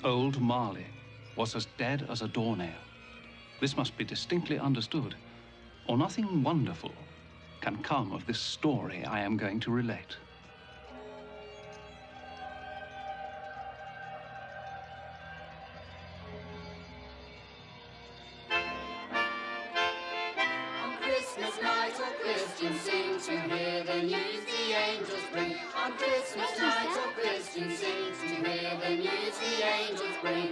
Old Marley was as dead as a doornail. This must be distinctly understood, or nothing wonderful can come of this story I am going to relate. On Christmas night all Christians sing to hear the news the angels bring. On Christmas night all Christians sing to hear the news the angels bring.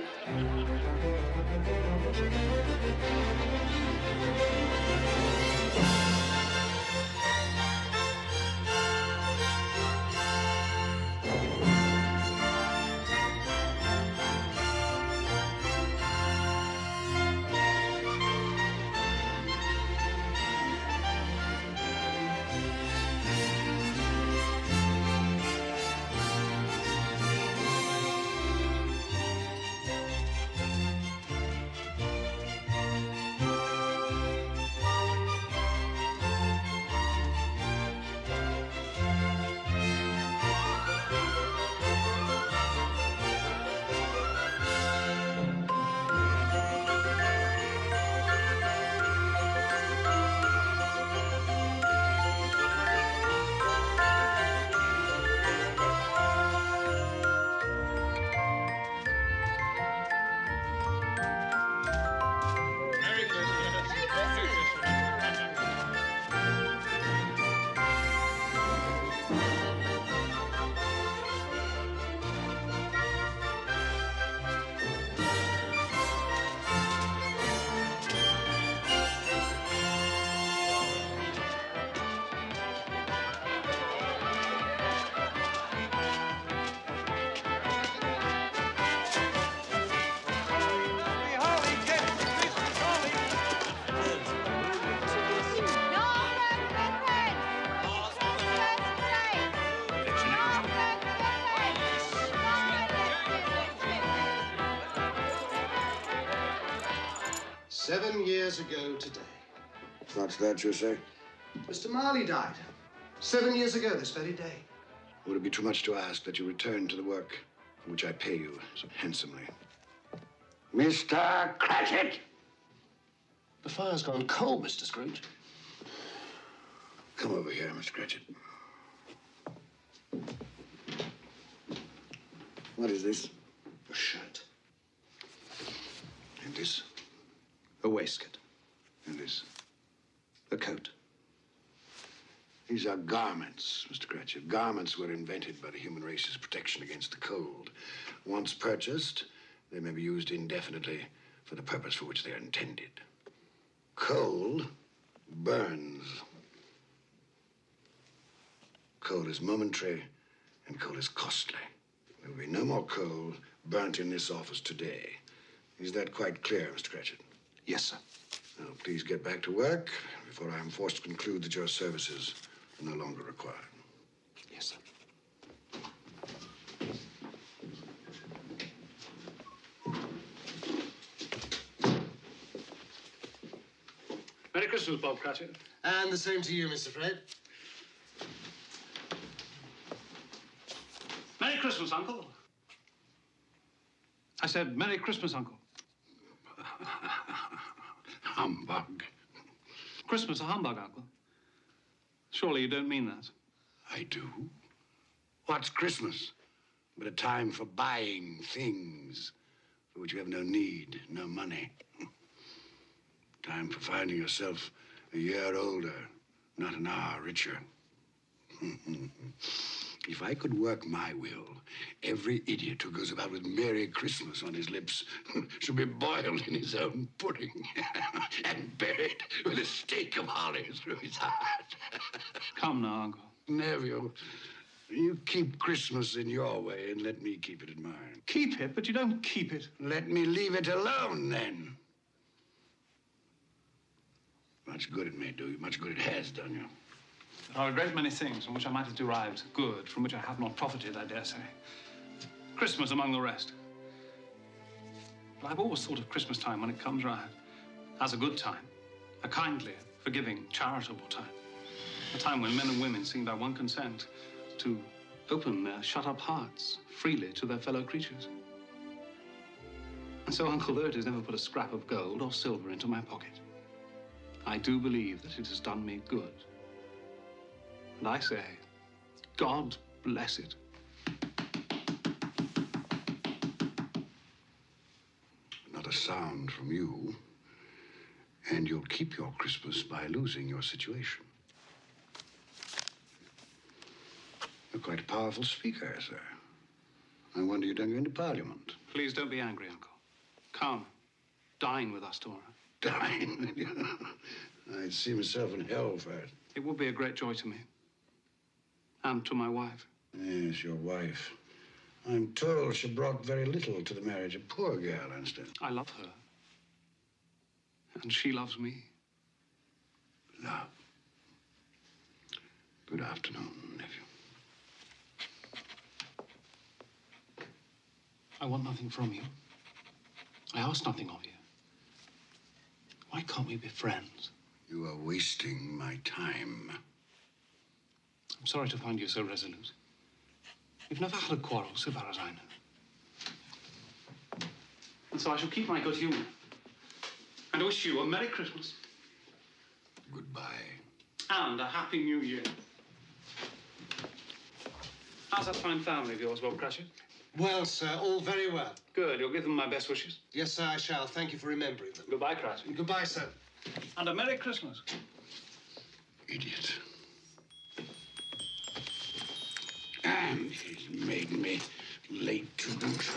7 years ago today. What's that you say? Mr. Marley died. 7 years ago this very day. Would it be too much to ask that you return to the work for which I pay you so handsomely? Mr. Cratchit! The fire's gone cold, Mr. Scrooge. Come over here, Mr. Cratchit. What is this? A shirt. And this? A waistcoat. And this? A coat. These are garments, Mr. Cratchit. Garments were invented by the human race's protection against the cold. Once purchased, they may be used indefinitely for the purpose for which they are intended. Coal burns. Coal is momentary, and coal is costly. There will be no more coal burnt in this office today. Is that quite clear, Mr. Cratchit? Yes, sir. Now, please get back to work before I am forced to conclude that your services are no longer required. Yes, sir. Merry Christmas, Bob Cratchit. And the same to you, Mr. Fred. Merry Christmas, Uncle. I said, Merry Christmas, Uncle. Humbug. Christmas a humbug, Uncle. Surely you don't mean that. I do. What's Christmas but a time for buying things for which you have no need, no money? Time for finding yourself a year older, not an hour richer. If I could work my will, every idiot who goes about with Merry Christmas on his lips should be boiled in his own pudding and buried with a stake of holly through his heart. Come now, Uncle. Neville, you keep Christmas in your way and let me keep it in mine. Keep it, but you don't keep it. Let me leave it alone, then. Much good it may do you, much good it has done you. There are a great many things from which I might have derived good, from which I have not profited, I dare say. Christmas among the rest. But I've always thought of Christmas time when it comes round as a good time, a kindly, forgiving, charitable time. A time when men and women seem by one consent to open their shut-up hearts freely to their fellow creatures. And so Uncle Lurt has never put a scrap of gold or silver into my pocket. I do believe that it has done me good. And I say, God bless it. Not a sound from you, and you'll keep your Christmas by losing your situation. You're quite a powerful speaker, sir. I wonder you don't go into Parliament. Please don't be angry, Uncle. Come, dine with us tomorrow. Dine? I'd see myself in hell first. It would be a great joy to me. And to my wife. Yes, your wife. I'm told she brought very little to the marriage. A poor girl, I understand. I love her. And she loves me. Love. Good afternoon, nephew. I want nothing from you. I ask nothing of you. Why can't we be friends? You are wasting my time. I'm sorry to find you so resolute. We've never had a quarrel, so far as I know. And so I shall keep my good humor. And wish you a Merry Christmas. Goodbye. And a Happy New Year. How's that fine family of yours, Lord Cratchit? Well, sir, all very well. Good. You'll give them my best wishes. Yes, sir, I shall. Thank you for remembering them. Goodbye, Cratchit. Goodbye, sir. And a Merry Christmas. Idiot. And he's made me late to boot.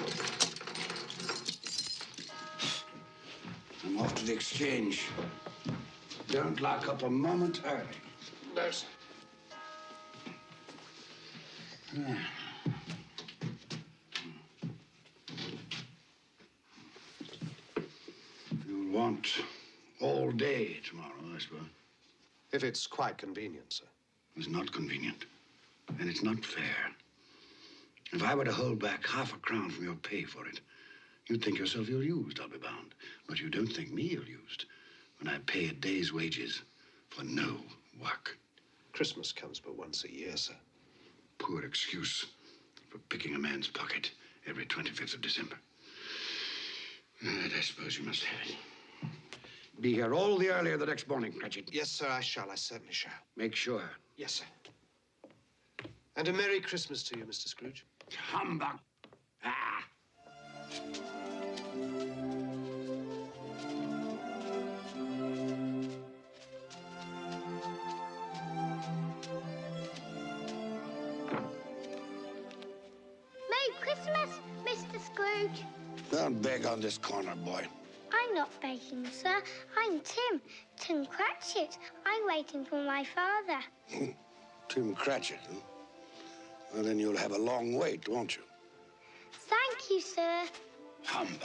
I'm off to the exchange. Don't lock up a moment early. No, sir. You'll want all day tomorrow, I suppose. If it's quite convenient, sir. It's not convenient, and it's not fair. If I were to hold back half a crown from your pay for it, you'd think yourself ill-used, I'll be bound. But you don't think me ill-used when I pay a day's wages for no work. Christmas comes but once a year, sir. Poor excuse for picking a man's pocket every 25th of December. And I suppose you must have it. Be here all the earlier the next morning, Cratchit. Yes, sir, I shall. I certainly shall. Make sure. Yes, sir. And a Merry Christmas to you, Mr. Scrooge. Humbug. Ah. Merry Christmas, Mr. Scrooge. Don't beg on this corner, boy. I'm not begging, sir. I'm Tim Cratchit. I'm waiting for my father. Tim Cratchit, huh? Well, then you'll have a long wait, won't you? Thank you, sir. Humbug.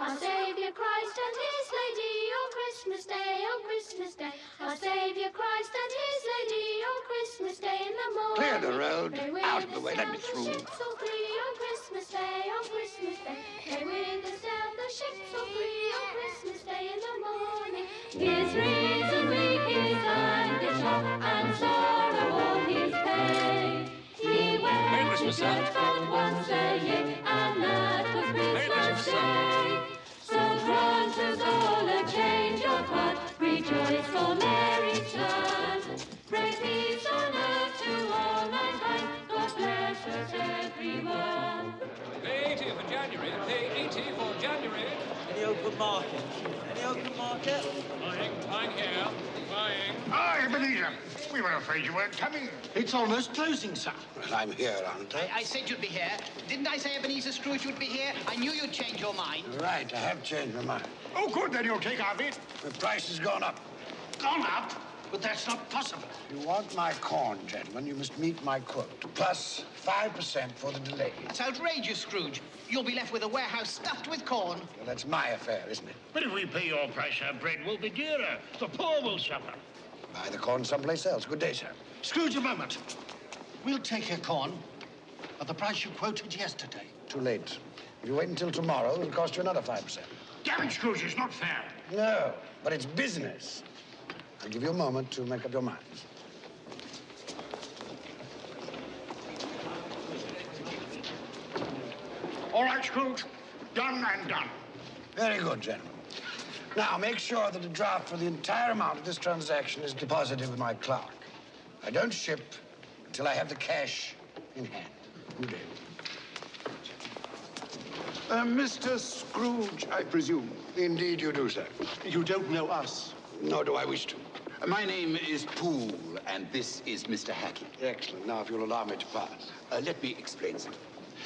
Our Saviour Christ and His Lady on Christmas Day, on Christmas Day. Our Saviour Christ and His Lady on Christmas Day in the morning. Clear the road. They with Out of the us way. Let me sail the through. ships all free on Christmas Day, on Christmas Day. They with us sail the ships all free on Christmas Day in the morning. His reason weak is and is short, and sorrow all his pay. He went to church but once a year, and that was Christmas Day. So grant us all a change of heart, rejoice for Mary's son. Pray peace on earth to all mankind, God bless us everyone. Pay 80 for January, pay 80 for January. Any open market? Any open market? Buying here, buying. Ah, Ebenezer. We were afraid you weren't coming. It's almost closing, sir. Well, I'm here, aren't I? I said you'd be here. Didn't I say Ebenezer Scrooge would be here? I knew you'd change your mind. Right, I have changed my mind. Oh, good, then you'll take our bid. The price has gone up. Gone up? But that's not possible. If you want my corn, gentlemen, you must meet my quote. Plus 5% for the delay. It's outrageous, Scrooge. You'll be left with a warehouse stuffed with corn. Well, that's my affair, isn't it? But if we pay your price, our bread will be dearer. The poor will suffer. Buy the corn someplace else. Good day, sir. Scrooge, a moment. We'll take your corn at the price you quoted yesterday. Too late. If you wait until tomorrow, it'll cost you another 5%. Damn it, Scrooge, it's not fair. No, but it's business. I'll give you a moment to make up your minds. right, Scrooge. Done and done. Very good, gentlemen. Now, make sure that a draft for the entire amount of this transaction is deposited with my clerk. I don't ship until I have the cash in hand. Good day. Mr. Scrooge, I presume. Indeed you do, sir. You don't know us. Nor do I wish to. My name is Poole, and this is Mr. Hackett. Excellent. Now, if you'll allow me to pass. Let me explain something.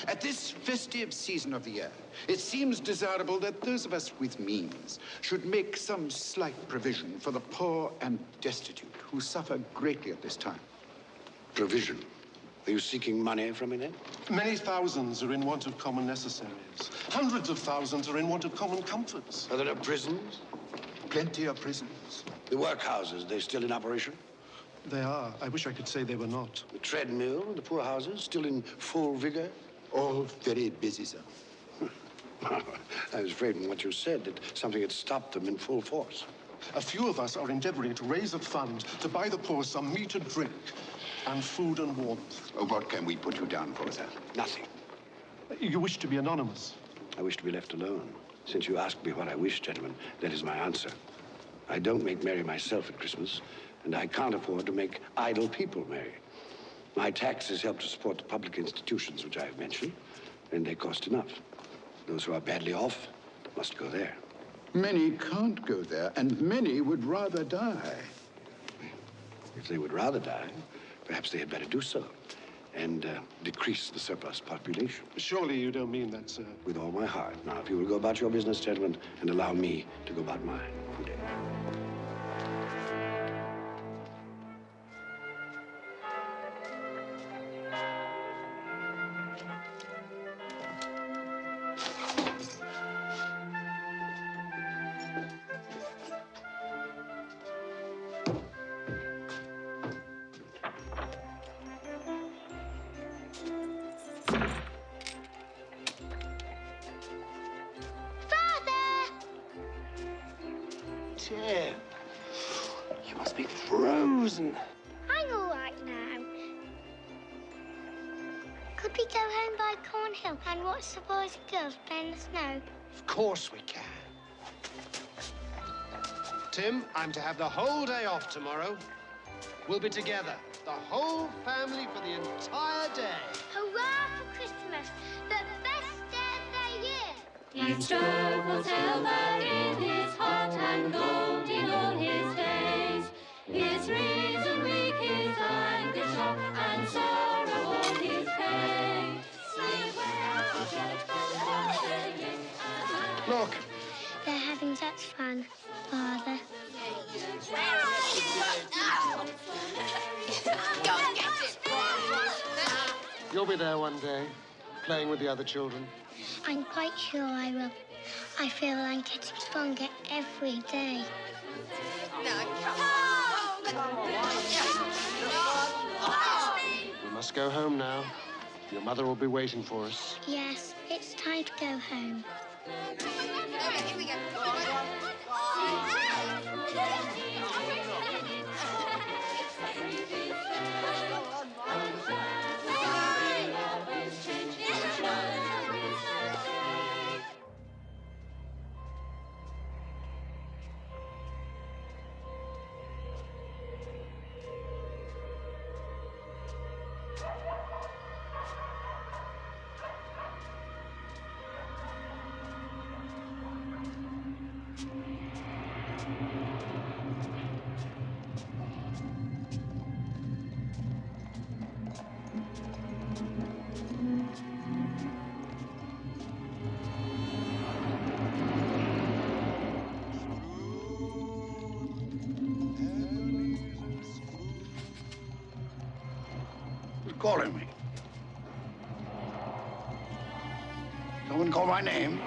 At this festive season of the year, it seems desirable that those of us with means should make some slight provision for the poor and destitute who suffer greatly at this time. Provision? Are you seeking money from me, then? Many thousands are in want of common necessaries. Hundreds of thousands are in want of common comforts. Are there prisons? Plenty of prisons. The workhouses, they still in operation? They are. I wish I could say they were not. The treadmill, the poorhouses, still in full vigor? All very busy, sir. I was afraid from what you said that something had stopped them in full force. A few of us are endeavoring to raise a fund to buy the poor some meat and drink, and food and warmth. What can we put you down for, sir? Nothing. You wish to be anonymous? I wish to be left alone. Since you asked me what I wish, gentlemen, that is my answer. I don't make merry myself at Christmas, and I can't afford to make idle people merry. My taxes help to support the public institutions which I have mentioned, and they cost enough. Those who are badly off must go there. Many can't go there, and many would rather die. If they would rather die, perhaps they had better do so, and decrease the surplus population. Surely you don't mean that, sir. With all my heart. Now, if you will go about your business, gentlemen, and allow me to go about mine. Good day. Tim, you must be frozen. I'm all right now. Could we go home by Cornhill and watch the boys and girls play in the snow? Of course we can. Tim, I'm to have the whole day off tomorrow. We'll be together, the whole family, for the entire day. Hurrah for Christmas, the best day of the year. He strove for silver in his heart and gold in all his days. His reason weak, his anguish up, and sorrow all his pain. Look. They're having such fun, Father. Go and get it! You'll be there one day, playing with the other children. I'm quite sure I will. I feel I'm getting stronger every day. We must go home now. Your mother will be waiting for us. Yes, it's time to go home. Here we go. Calling me. Someone call my name.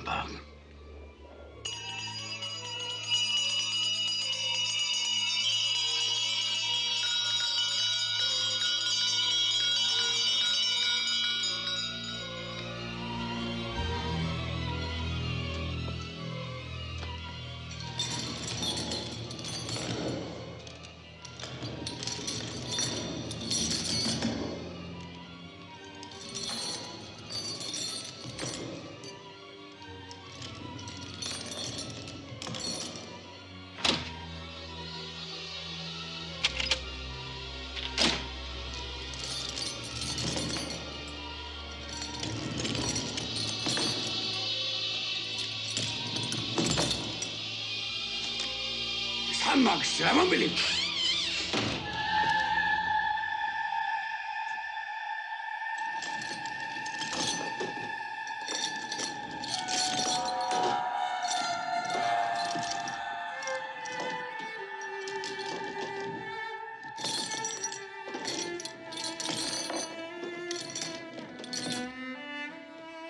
humbug. Humbug, I won't believe it.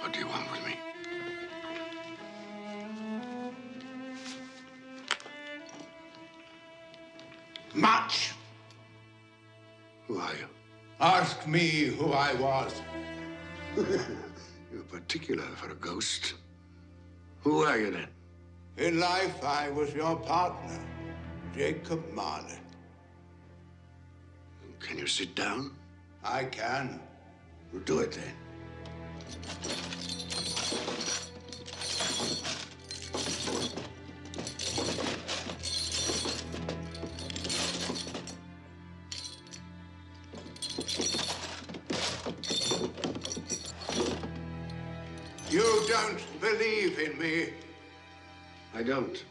What do you want with me? Much. Who are you? Ask me who I was. You're particular for a ghost. Who are you, then? In life, I was your partner, Jacob Marley. Can you sit down? I can. Well, do it, then. You don't believe in me. I don't.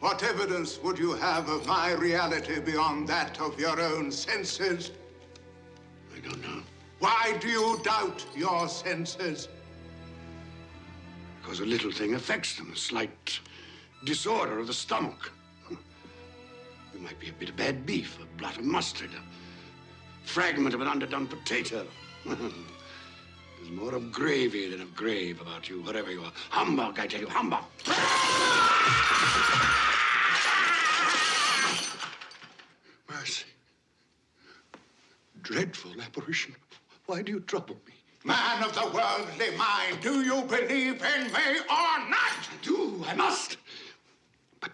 What evidence would you have of my reality beyond that of your own senses? I don't know. Why do you doubt your senses? Because a little thing affects them, a slight disorder of the stomach. There might be a bit of bad beef, a blot of mustard, a fragment of an underdone potato. There's more of gravy than of grave about you, whatever you are. Humbug, I tell you, humbug! Mercy. Dreadful apparition. Why do you trouble me? Man of the worldly mind, do you believe in me or not? I do, I must. But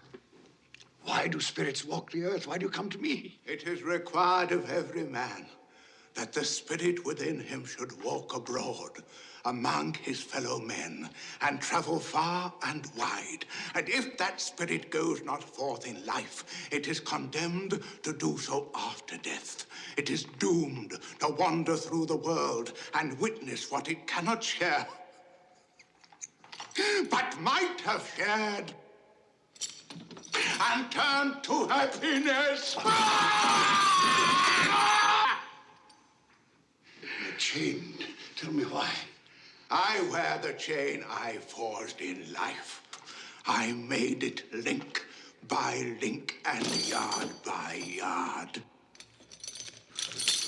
why do spirits walk the earth? Why do you come to me? It is required of every man that the spirit within him should walk abroad among his fellow men and travel far and wide. And if that spirit goes not forth in life, it is condemned to do so after death. It is doomed to wander through the world and witness what it cannot share, but might have shared, and turn to happiness. You're chained. Tell me why. I wear the chain I forged in life. I made it link by link and yard by yard.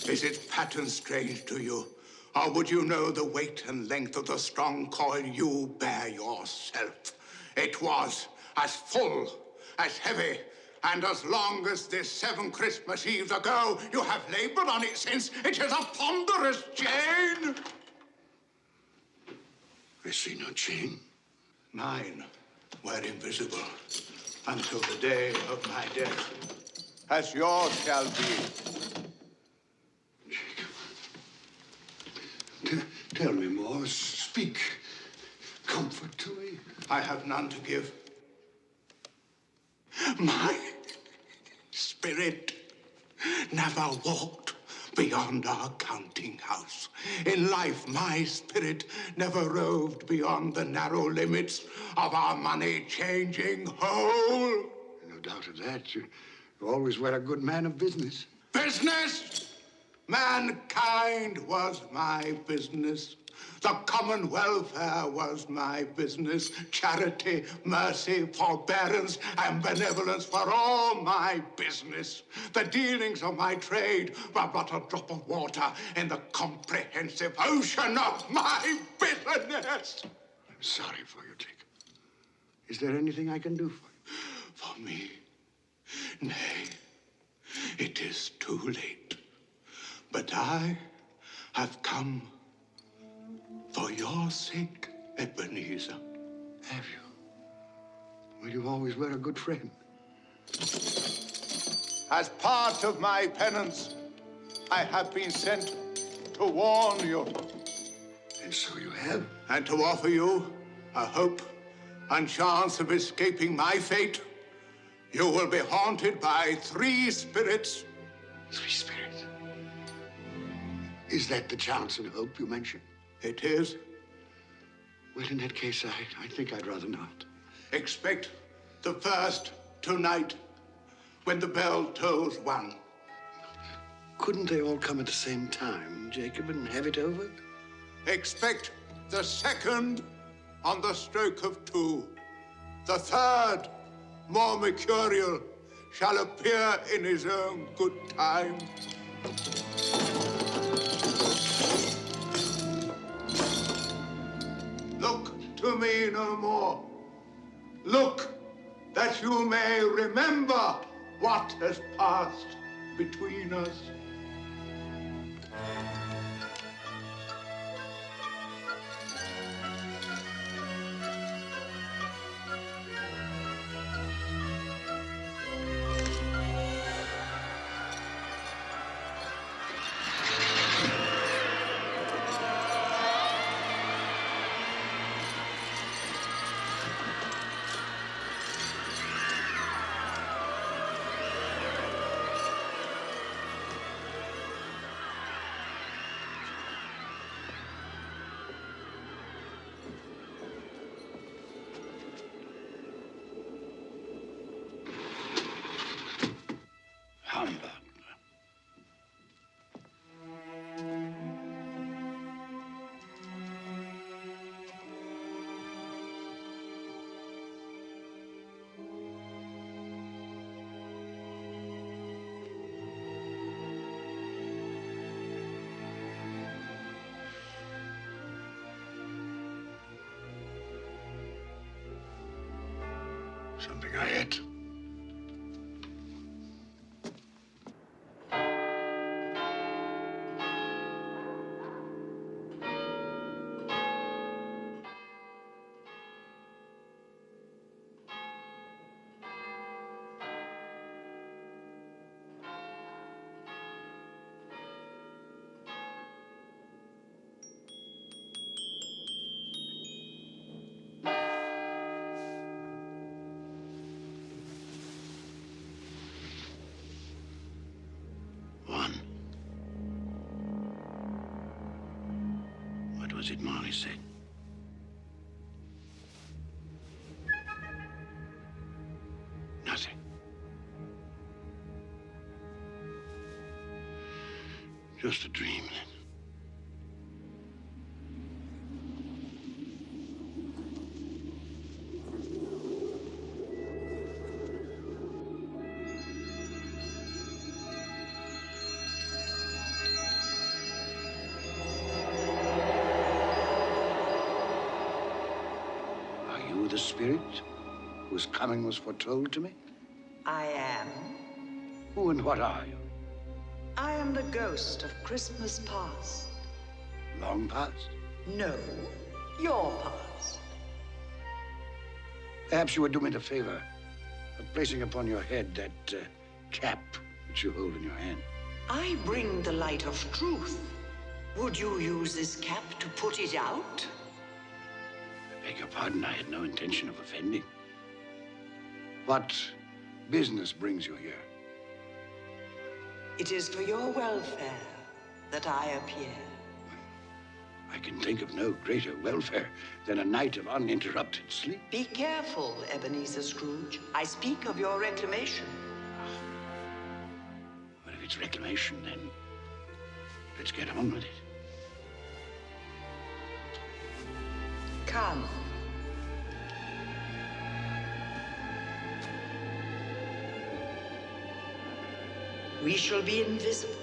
Is its pattern strange to you? Or would you know the weight and length of the strong coil you bear yourself? It was as full, as heavy, and as long as this 7 Christmas Eves ago, you have labored on it since. It is a ponderous chain. I see no chain. Mine were invisible until the day of my death, as yours shall be. Jacob, tell me more. Speak comfort to me. I have none to give. My spirit never walked beyond our counting house. In life, my spirit never roved beyond the narrow limits of our money-changing hole. No doubt of that. You always were a good man of business. Business? Mankind was my business. The common welfare was my business. Charity, mercy, forbearance, and benevolence were all my business. The dealings of my trade were but a drop of water in the comprehensive ocean of my business. Sorry for you, Jacob. Is there anything I can do for you? For me? Nay, it is too late. But I have come for your sake, Ebenezer. Have you? Well, you always were a good friend. As part of my penance, I have been sent to warn you. And so you have? And to offer you a hope and chance of escaping my fate. You will be haunted by 3 spirits. 3 spirits? Is that the chance and hope you mentioned? It is. Well, in that case, I think I'd rather not. Expect the first tonight, when the bell tolls 1. Couldn't they all come at the same time, Jacob, and have it over? Expect the second on the stroke of 2. The third, more mercurial, shall appear in his own good time. Look to me no more. Look, that you may remember what has passed between us. Something I ate. What was it Marley said? Nothing. Just a dream, then. The spirit whose coming was foretold to me? I am. Who and what are you? I am the ghost of Christmas past. Long past? No, your past. Perhaps you would do me the favor of placing upon your head that cap which you hold in your hand. I bring the light of truth. Would you use this cap to put it out? I beg your pardon, I had no intention of offending. What business brings you here? It is for your welfare that I appear. I can think of no greater welfare than a night of uninterrupted sleep. Be careful, Ebenezer Scrooge. I speak of your reclamation. Well, if it's reclamation, then let's get on with it. Come. We shall be invisible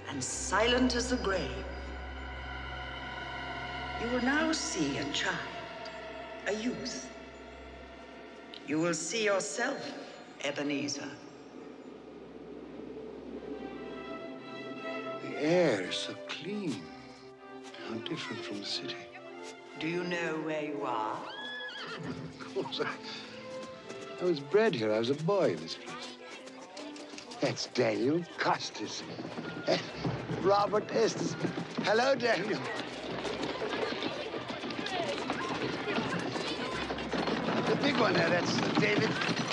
and silent as the grave. You will now see a child. a youth. You will see yourself, Ebenezer. The air is so clean. How different from the city. Do you know where you are? Of course, I was bred here. I was a boy in this place. That's Daniel Costas. Robert Estes. Hello, Daniel. The big one there, that's David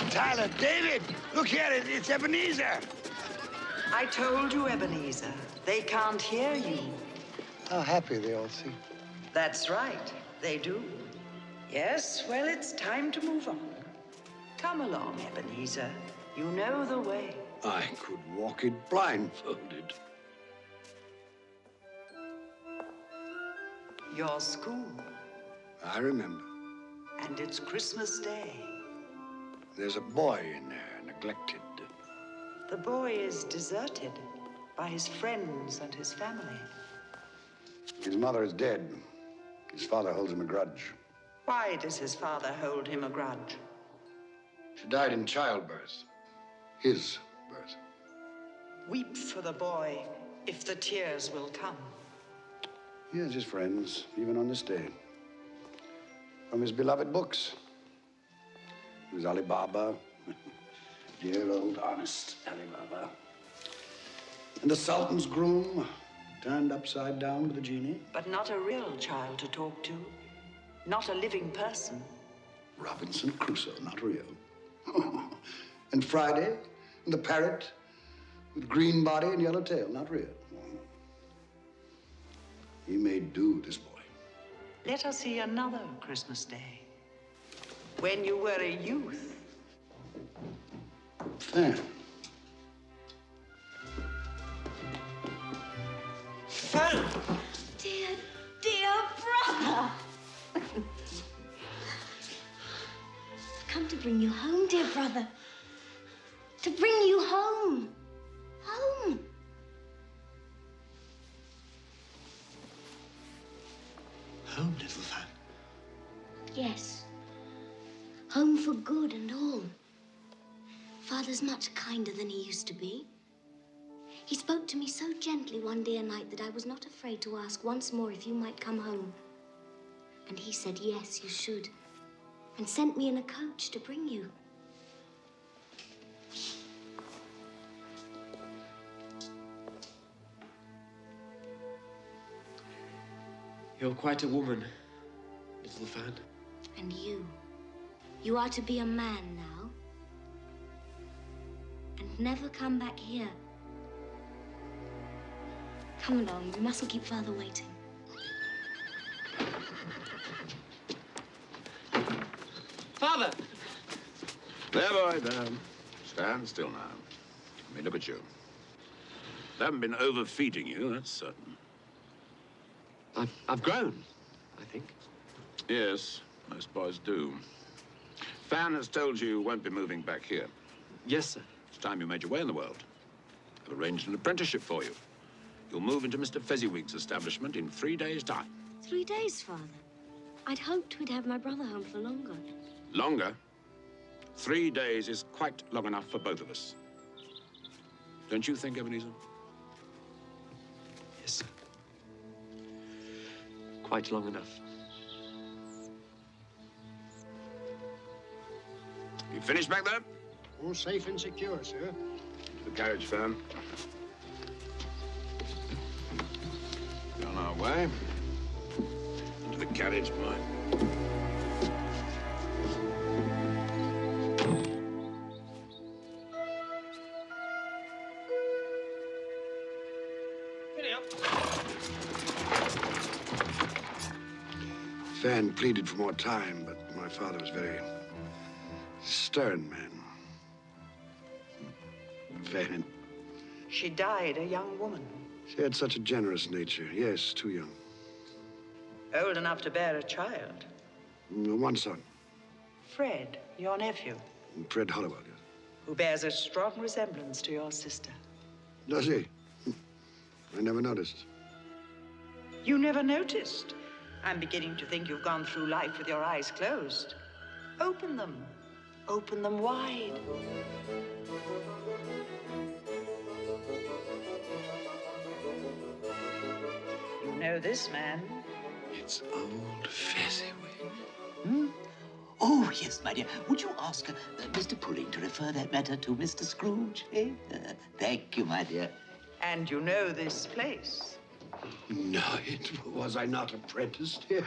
Tyler. David, look here, it's Ebenezer. I told you, Ebenezer. They can't hear you. How happy they all seem. That's right, they do. Yes, well, it's time to move on. Come along, Ebenezer. You know the way. I could walk it blindfolded. Your school. I remember. And it's Christmas Day. There's a boy in there, neglected. The boy is deserted by his friends and his family. His mother is dead. His father holds him a grudge. Why does his father hold him a grudge? She died in childbirth. His birth. Weep for the boy, if the tears will come. He has his friends, even on this day. From his beloved books. There's Ali Baba. Dear old honest Ali Baba. And the Sultan's groom, turned upside down with a genie. But not a real child to talk to. Not a living person. Robinson Crusoe, not real. And Friday, and the parrot with green body and yellow tail, not real. He made do, this boy. Let us see another Christmas Day. When you were a youth. Fan. Fan! Dear, dear brother. I've come to bring you home, dear brother. To bring you home. Home. Home, little Fan. Yes. Home for good and all. Father's much kinder than he used to be. He spoke to me so gently one dear night that I was not afraid to ask once more if you might come home. And he said, yes, you should. And sent me in a coach to bring you. You're quite a woman, little Fan. And you. You are to be a man now. And never come back here. Come along, we mustn't keep Father waiting. Father! There, boy, there. Stand still now. Let me look at you. They haven't been overfeeding you, that's certain. I've grown, I think. Yes, most boys do. Fan has told you won't be moving back here. Yes, sir. It's time you made your way in the world. I've arranged an apprenticeship for you. You'll move into Mr. Fezziwig's establishment in 3 days' time. 3 days, Father. I'd hoped we'd have my brother home for longer. Longer? 3 days is quite long enough for both of us. Don't you think, Ebenezer? Yes, sir. Quite long enough. You finished back there? All safe and secure, sir. To the carriage, Fan. We're on our way. Into the carriage, boy. Fan pleaded for more time, but my father was very stern man. Fan. She died a young woman. She had such a generous nature. Yes, too young. Old enough to bear a child. One son. Fred, your nephew, Fred Hollowell, yes. who bears a strong resemblance to your sister. Does he? I never noticed. You never noticed? I'm beginning to think you've gone through life with your eyes closed. Open them. Open them wide. You know this man? It's old Fezziwig. Hmm? Oh, yes, my dear. Would you ask Mr. Pulling to refer that matter to Mr. Scrooge? Eh? Thank you, my dear. And you know this place? No, was I not apprenticed here?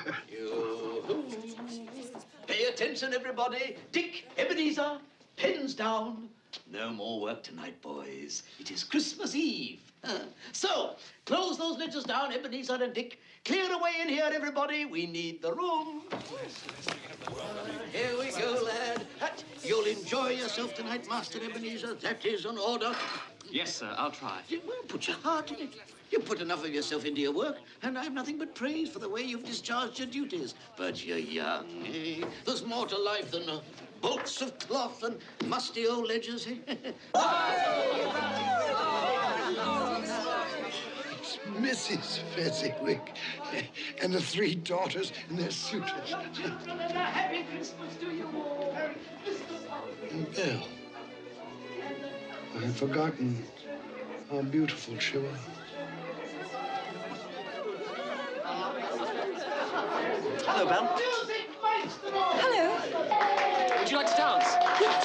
Pay attention, everybody. Dick, Ebenezer, pens down. No more work tonight, boys. It is Christmas Eve. So, close those ledgers down, Ebenezer and Dick. Clear away in here, everybody. We need the room. Here we go, lad. You'll enjoy yourself tonight, Master Ebenezer. That is an order. Yes, sir, I'll try. Well, put your heart in it. You put enough of yourself into your work, and I have nothing but praise for the way you've discharged your duties. But you're young, eh? There's more to life than bolts of cloth and musty old ledgers, eh? It's Mrs. Fezziwig and the 3 daughters and their suitors. Happy Christmas to you all. Merry Christmas. And Belle. I had forgotten how beautiful she was. Hello, Belle. Hello. Would you like to dance? Yes.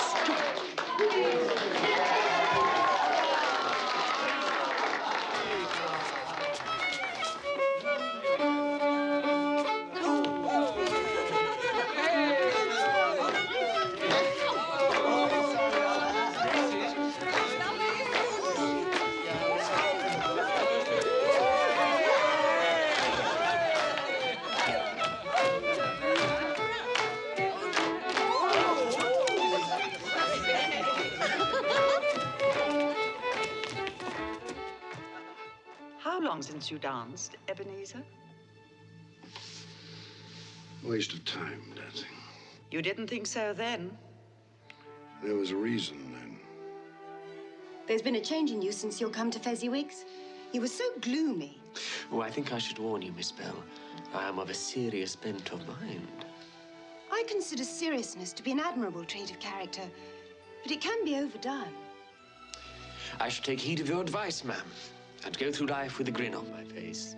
How long since you danced, Ebenezer? Waste of time, dancing. You didn't think so then? There was a reason then. There's been a change in you since you've come to Fezziwig's. You were so gloomy. Oh, I think I should warn you, Miss Belle. I am of a serious bent of mind. I consider seriousness to be an admirable trait of character, but it can be overdone. I should take heed of your advice, ma'am, and go through life with a grin on my face.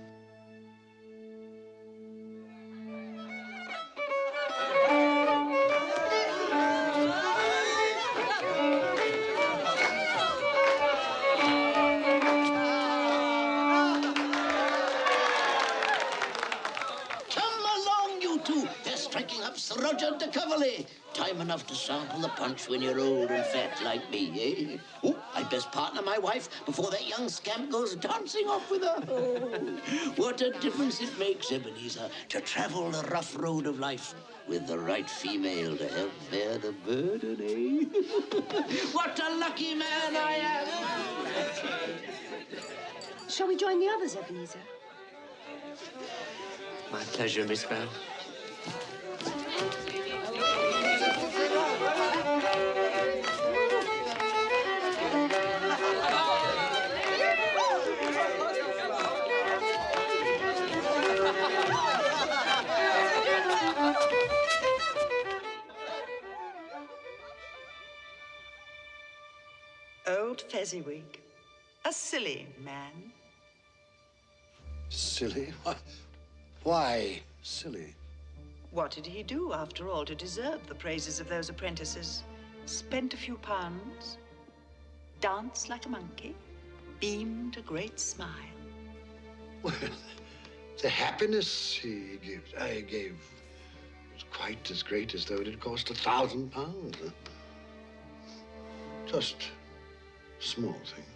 Roger de Coverley. Time enough to sample the punch when you're old and fat like me, eh? Oh, I'd best partner my wife before that young scamp goes dancing off with her. Oh, what a difference it makes, Ebenezer, to travel the rough road of life with the right female to help bear the burden, eh? What a lucky man I am! Shall we join the others, Ebenezer? My pleasure, Miss Belle. Old Fezziwig. A silly man. Silly? Why silly? What did he do, after all, to deserve the praises of those apprentices? Spent a few pounds, danced like a monkey, beamed a great smile. Well, the happiness I gave was quite as great as though it had cost £1,000. Just small things.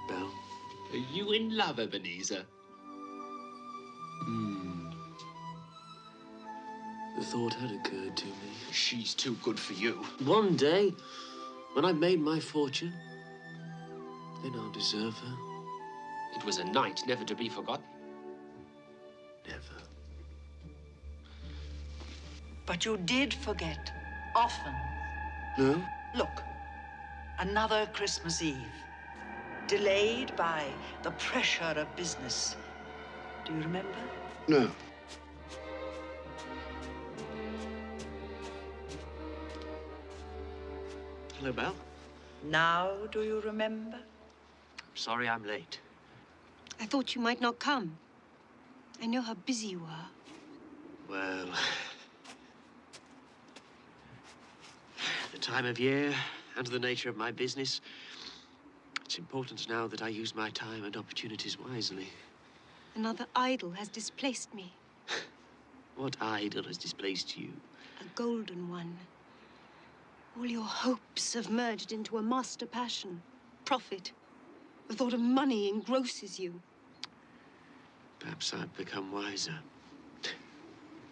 Belle, are you in love, Ebenezer? The thought had occurred to me. She's too good for you. One day, when I've made my fortune, then I'll deserve her. It was a night never to be forgotten. Never. But you did forget, often. No? Look, another Christmas Eve. Delayed by the pressure of business. Do you remember? No. Hello, Belle. Now do you remember? I'm sorry I'm late. I thought you might not come. I know how busy you are. Well, the time of year and the nature of my business, it's important now that I use my time and opportunities wisely. Another idol has displaced me. What idol has displaced you? A golden one. All your hopes have merged into a master passion. Profit. The thought of money engrosses you. Perhaps I've become wiser.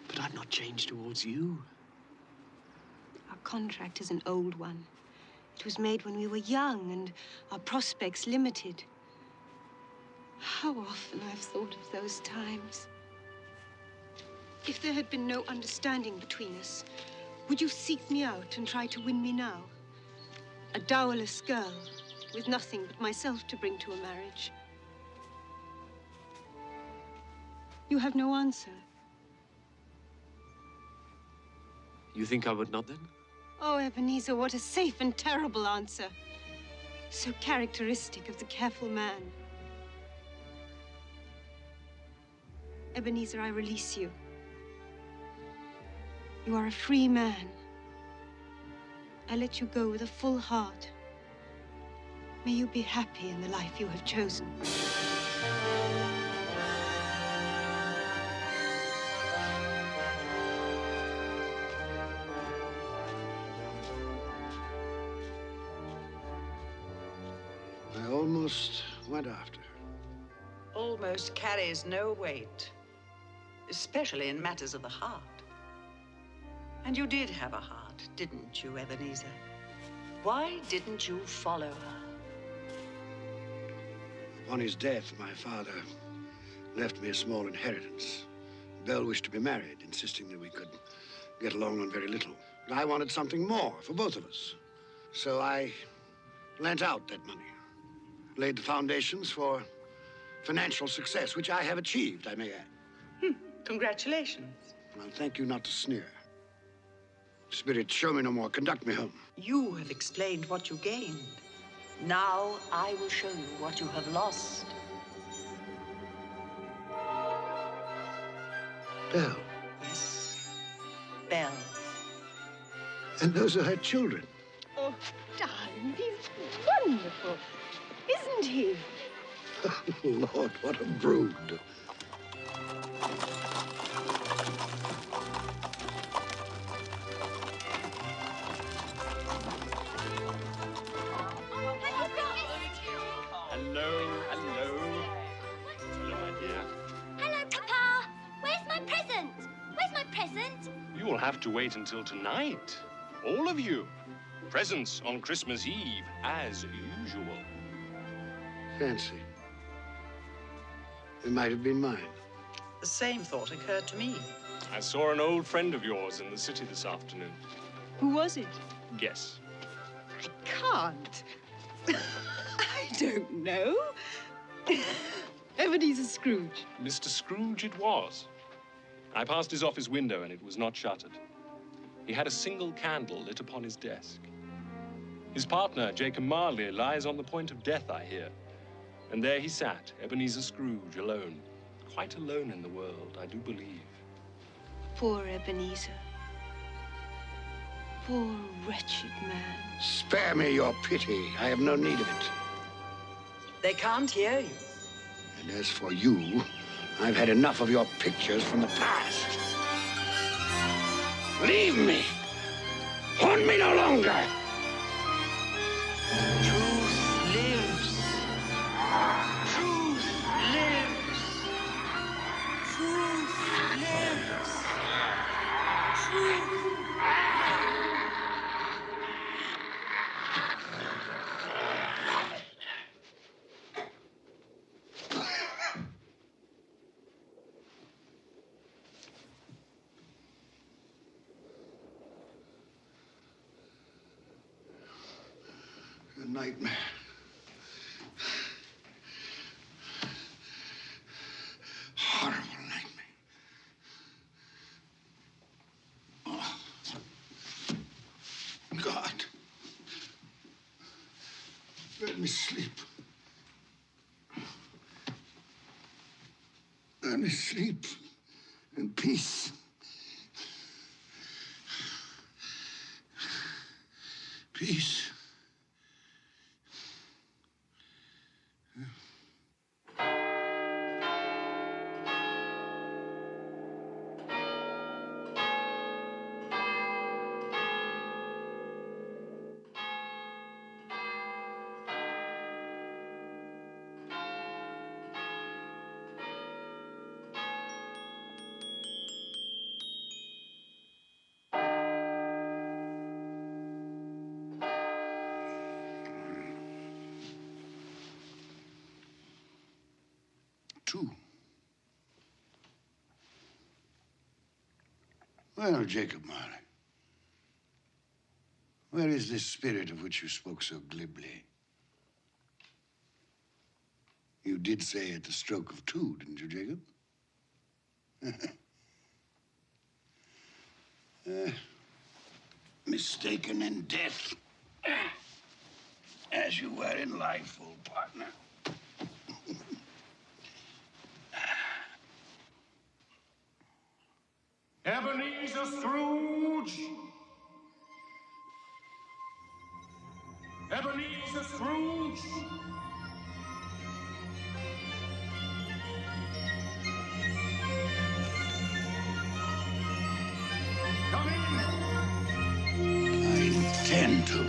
But I've not changed towards you. Our contract is an old one. It was made when we were young and our prospects limited. How often I've thought of those times. If there had been no understanding between us, would you seek me out and try to win me now? A dowerless girl with nothing but myself to bring to a marriage. You have no answer. You think I would not then? Oh, Ebenezer, what a safe and terrible answer. So characteristic of the careful man. Ebenezer, I release you. You are a free man. I let you go with a full heart. May you be happy in the life you have chosen. I almost went after her. Almost carries no weight, especially in matters of the heart. And you did have a heart, didn't you, Ebenezer? Why didn't you follow her? Upon his death, my father left me a small inheritance. Belle wished to be married, insisting that we could get along on very little. But I wanted something more for both of us. So I lent out that money, laid the foundations for financial success, which I have achieved, I may add. Congratulations. Well, thank you not to sneer. Spirit, show me no more. Conduct me home. You have explained what you gained. Now I will show you what you have lost. Belle. Yes, Belle. And those are her children. Oh, darling, he's wonderful, isn't he? Oh, Lord, what a brood. Hello, hello. Hello, my dear. Hello, Papa. Where's my present? Where's my present? You will have to wait until tonight. All of you. Presents on Christmas Eve, as usual. Fancy. It might have been mine. The same thought occurred to me. I saw an old friend of yours in the city this afternoon. Who was it? Guess. I can't. I don't know. Ebenezer Scrooge. Mr. Scrooge it was. I passed his office window and it was not shuttered. He had a single candle lit upon his desk. His partner, Jacob Marley, lies on the point of death, I hear. And there he sat, Ebenezer Scrooge, alone. Quite alone in the world, I do believe. Poor Ebenezer. Poor wretched man. Spare me your pity. I have no need of it. They can't hear you. And as for you, I've had enough of your pictures from the past. Leave me. Haunt me no longer. Truth lives. Truth lives. Truth lives. Truth. A nightmare. me sleep. Let me sleep in peace. Peace. Two. Well, Jacob Marley, where is this spirit of which you spoke so glibly? You did say at the stroke of two, didn't you, Jacob? Mistaken in death, as you were in life, old partner. Ebenezer Scrooge! Ebenezer Scrooge! Come in! I intend to.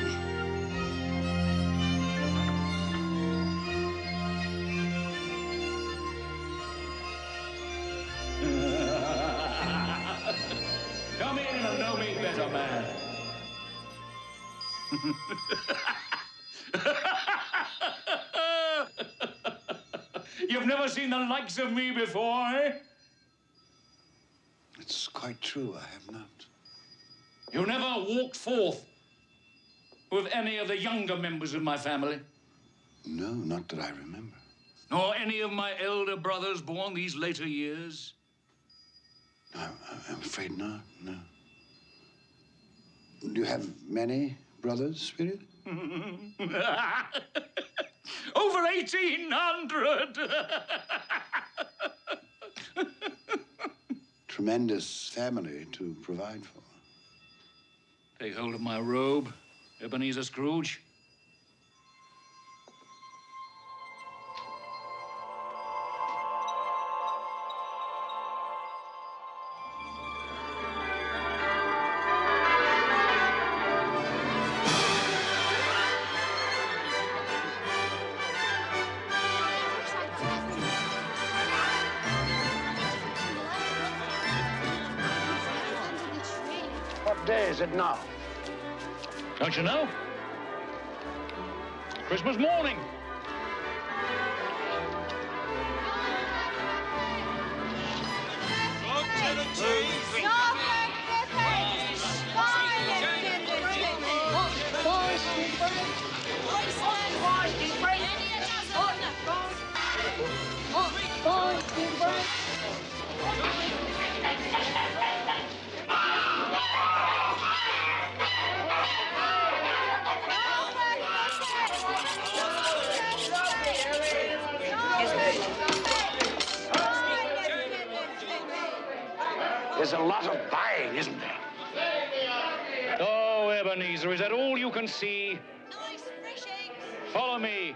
Come in and know me better, man. You've never seen the likes of me before, eh? It's quite true, I have not. You never walked forth with any of the younger members of my family? No, not that I remember. Nor any of my elder brothers born these later years? I'm afraid not, no. Do you have many brothers, Spirit? Over 1,800! Tremendous family to provide for. Take hold of my robe, Ebenezer Scrooge. What day is it now? Don't you know? Christmas morning. There's a lot of buying, isn't there? Oh, Ebenezer, is that all you can see? Follow me,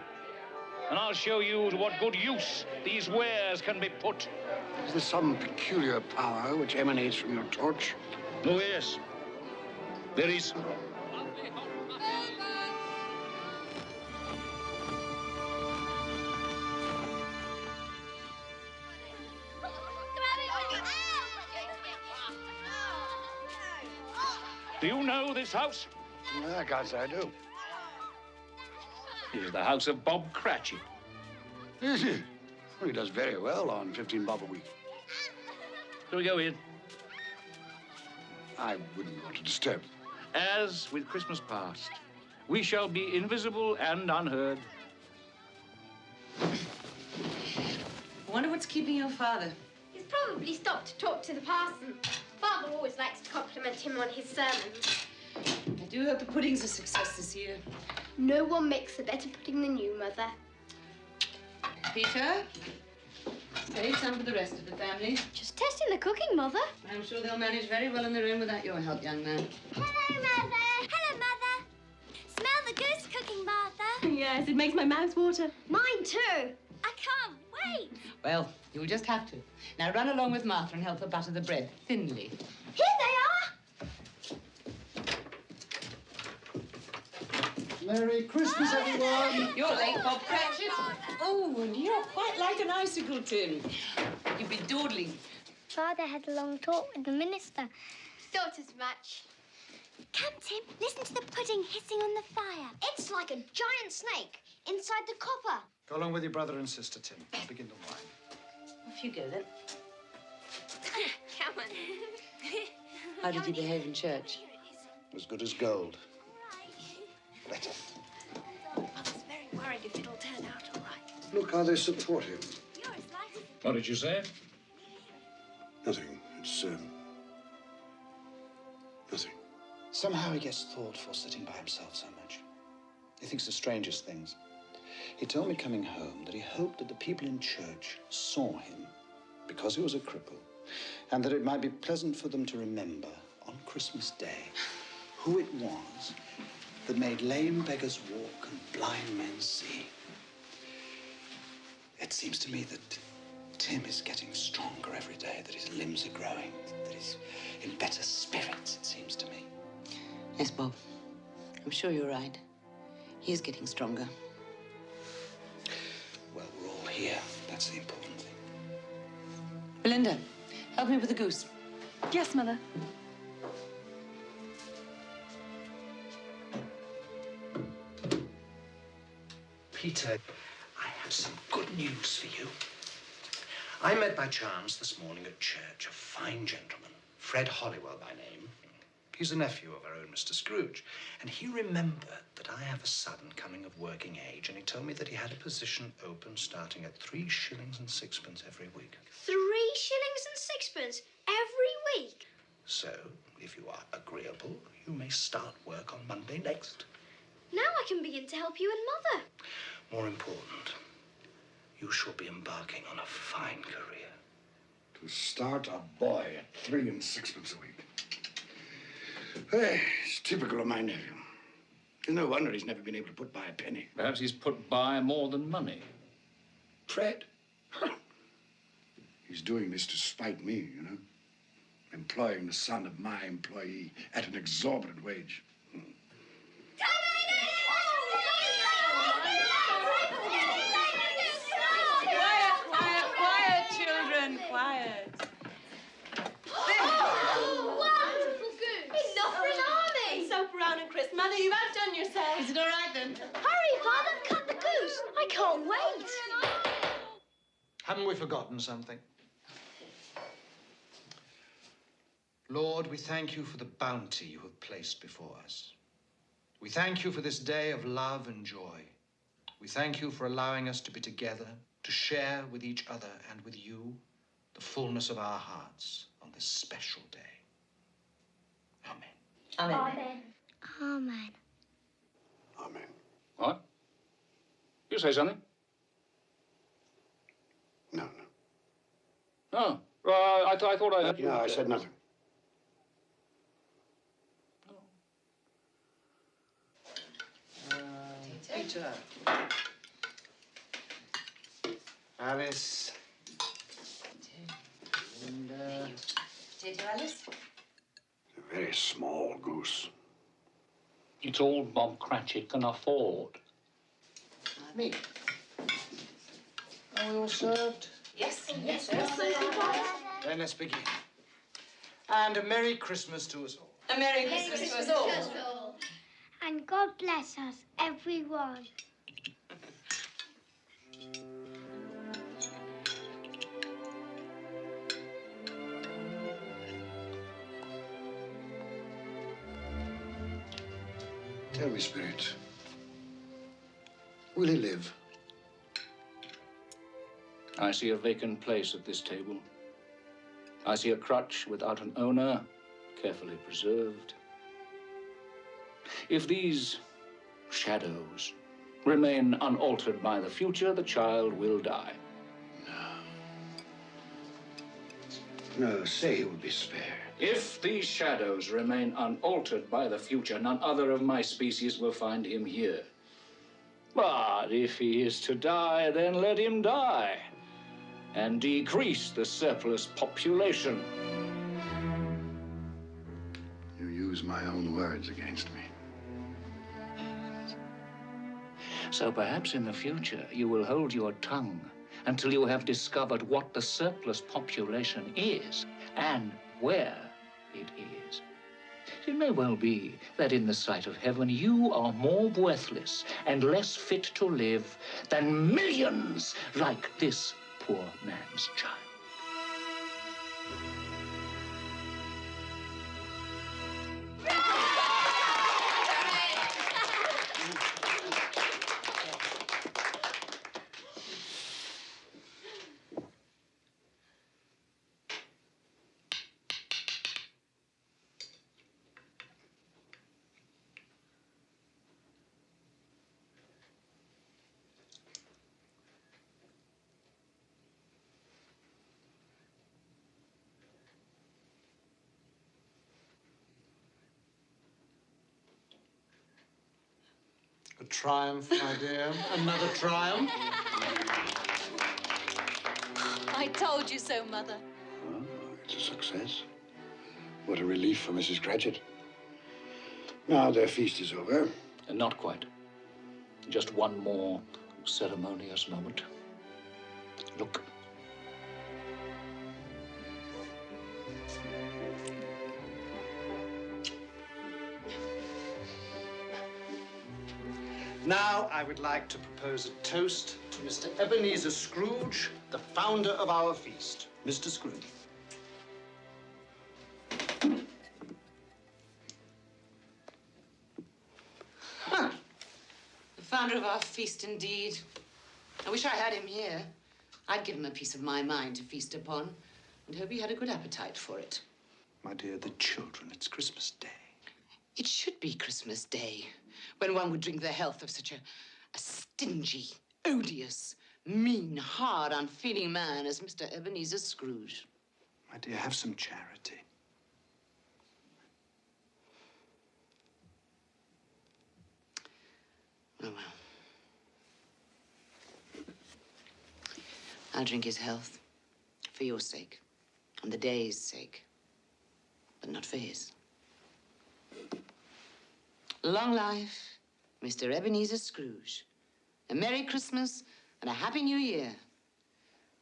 and I'll show you to what good use these wares can be put. Is there some peculiar power which emanates from your torch? Oh, yes. There is. Do you know this house? I can't say I do. It is the house of Bob Cratchit. Is he? Well, he does very well on 15 bob a week. Shall we go in? I wouldn't want to disturb. As with Christmas past, we shall be invisible and unheard. I wonder what's keeping your father. He's probably stopped to talk to the parson. Father always likes to compliment him on his sermons. I do hope the pudding's a success this year. No one makes a better pudding than you, Mother. Peter, save some for the rest of the family. Just testing the cooking, Mother. I'm sure they'll manage very well on their own without your help, young man. Hello, Mother. Hello, Mother. Smell the goose cooking, Martha. Yes, it makes my mouth water. Mine too. I can't wait. Well, you'll just have to. Now run along with Martha and help her butter the bread thinly. Here they are. Merry Christmas, everyone. You're late, Bob Cratchit. Oh, and you're quite like an icicle, Tim. You've been dawdling. Father had a long talk with the minister. Thought as much. Come, Tim, listen to the pudding hissing on the fire. It's like a giant snake inside the copper. Go along with your brother and sister, Tim. I'll begin the wine. Off you go, then. Come on. How did you behave in church? As good as gold. Better. Mother's very worried if it'll turn out all right. Look how they support him. What did you say? Nothing. It's, nothing. Somehow he gets thoughtful sitting by himself so much. He thinks the strangest things. He told me coming home that he hoped that the people in church saw him because he was a cripple, and that it might be pleasant for them to remember on Christmas Day who it was that made lame beggars walk and blind men see. It seems to me that Tim is getting stronger every day, that his limbs are growing, that he's in better spirits, it seems to me. Yes, Bob. I'm sure you're right. He is getting stronger. Well, we're all here. That's the important thing. Belinda, help me with the goose. Yes, Mother. Peter, I have some good news for you. I met by chance this morning at church a fine gentleman, Fred Hollywell by name. He's a nephew of our own Mr. Scrooge, and he remembered that I have a son coming of working age, and he told me that he had a position open starting at 3 shillings and 6pence every week. 3 shillings and 6pence every week? So, if you are agreeable, you may start work on Monday next. Now I can begin to help you and Mother. More important, you shall be embarking on a fine career. To start a boy at 3 and 6pence a week. Hey, it's typical of my nephew. It's no wonder he's never been able to put by a penny. Perhaps he's put by more than money. Fred? He's doing this to spite me, you know? Employing the son of my employee at an exorbitant wage. Quiet, children, quiet. Soap around and Chris. Mother, you've outdone yourself. Is it all right, then? Hurry, Father, cut the goose. I can't wait. Haven't we forgotten something? Lord, we thank you for the bounty you have placed before us. We thank you for this day of love and joy. We thank you for allowing us to be together, to share with each other and with you the fullness of our hearts on this special day. Amen. Amen. Amen. Amen. What? You say something? No. Oh, well, I thought I heard you. No, I said nothing. Peter. Alice. Linda. Potato, Alice? A very small goose. It's all Bob Cratchit can afford. Me. Are we all served? Yes. Then let's begin. And a Merry Christmas to us all. A Merry Christmas to us all. And God bless us, everyone. Tell me, Spirit, will he live? I see a vacant place at this table. I see a crutch without an owner, carefully preserved. If these shadows remain unaltered by the future, the child will die. No, say he will be spared. If these shadows remain unaltered by the future, none other of my species will find him here. But if he is to die, then let him die, and decrease the surplus population. You use my own words against me. So perhaps in the future you will hold your tongue until you have discovered what the surplus population is and where it is. It may well be that in the sight of heaven you are more worthless and less fit to live than millions like this poor man's child. A triumph, my dear. Another triumph. I told you so, Mother. Oh, it's a success. What a relief for Mrs. Cratchit. Now their feast is over. Not quite. Just one more ceremonious moment. Look. Now, I would like to propose a toast to Mr. Ebenezer Scrooge, the founder of our feast. Mr. Scrooge. Huh. The founder of our feast, indeed. I wish I had him here. I'd give him a piece of my mind to feast upon and hope he had a good appetite for it. My dear, the children, it's Christmas Day. It should be Christmas Day, when one would drink the health of such a stingy, odious, mean, hard, unfeeling man as Mr. Ebenezer Scrooge. My dear, have some charity. Oh, well. I'll drink his health for your sake, and the day's sake, but not for his. Long life, Mr. Ebenezer Scrooge. A Merry Christmas and a Happy New Year.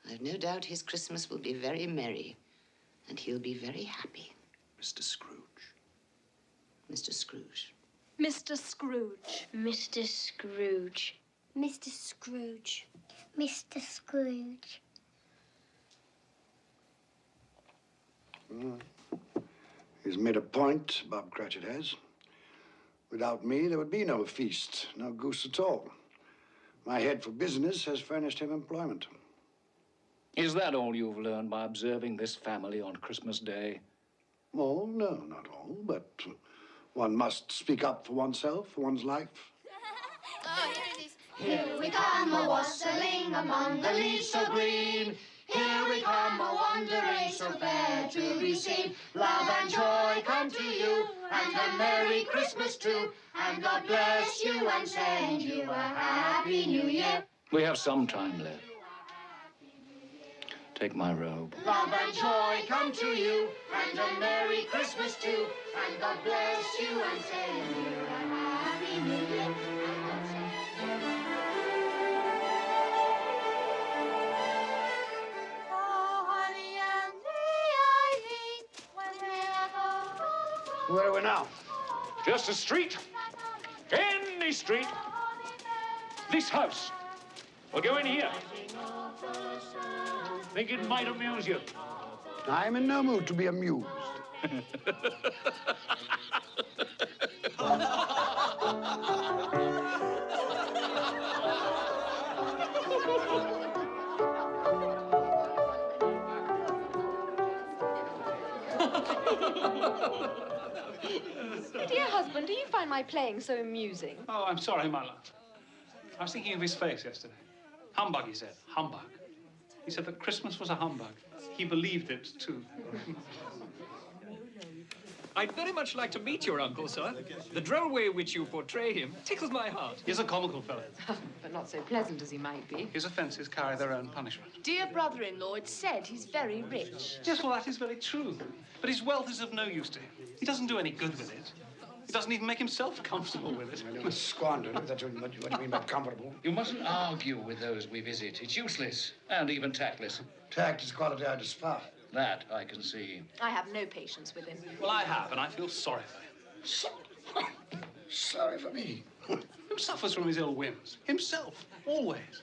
I've no doubt his Christmas will be very merry, and he'll be very happy. Mr. Scrooge. Mr. Scrooge. Mr. Scrooge. Mr. Scrooge. Mr. Scrooge. Mr. Scrooge. He's made a point, Bob Cratchit has. Without me, there would be no feast, no goose at all. My head for business has furnished him employment. Is that all you've learned by observing this family on Christmas Day? Oh, no, not all, but one must speak up for oneself, for one's life. Oh, here it is. Here we come a-wassailing among the leaves so green. Here we come a-wandering so fair to be seen. Love and joy come to you, and a Merry Christmas too. And God bless you and send you a Happy New Year. We have some time left. Take my robe. Love and joy come to you, and a Merry Christmas too. And God bless you and send you a Happy New Year. Where are we now? Just a street. Any street. This house. We'll go in here. Think it might amuse you. I'm in no mood to be amused. Dear husband, do you find my playing so amusing? Oh, I'm sorry, my love. I was thinking of his face yesterday. Humbug, he said. Humbug. He said that Christmas was a humbug. He believed it, too. I'd very much like to meet your uncle, sir. The droll way in which you portray him tickles my heart. He's a comical fellow. But not so pleasant as he might be. His offences carry their own punishment. Dear brother-in-law, it's said he's very rich. Yes, well, that is very true. But his wealth is of no use to him. He doesn't do any good with it. He doesn't even make himself comfortable with it. You must squander it. That's what you mean by comfortable. You mustn't argue with those we visit. It's useless and even tactless. Tact is a quality I despise. That I can see. I have no patience with him. Well, I have, and I feel sorry for him. Sorry for me. Who suffers from his ill whims? Himself, always.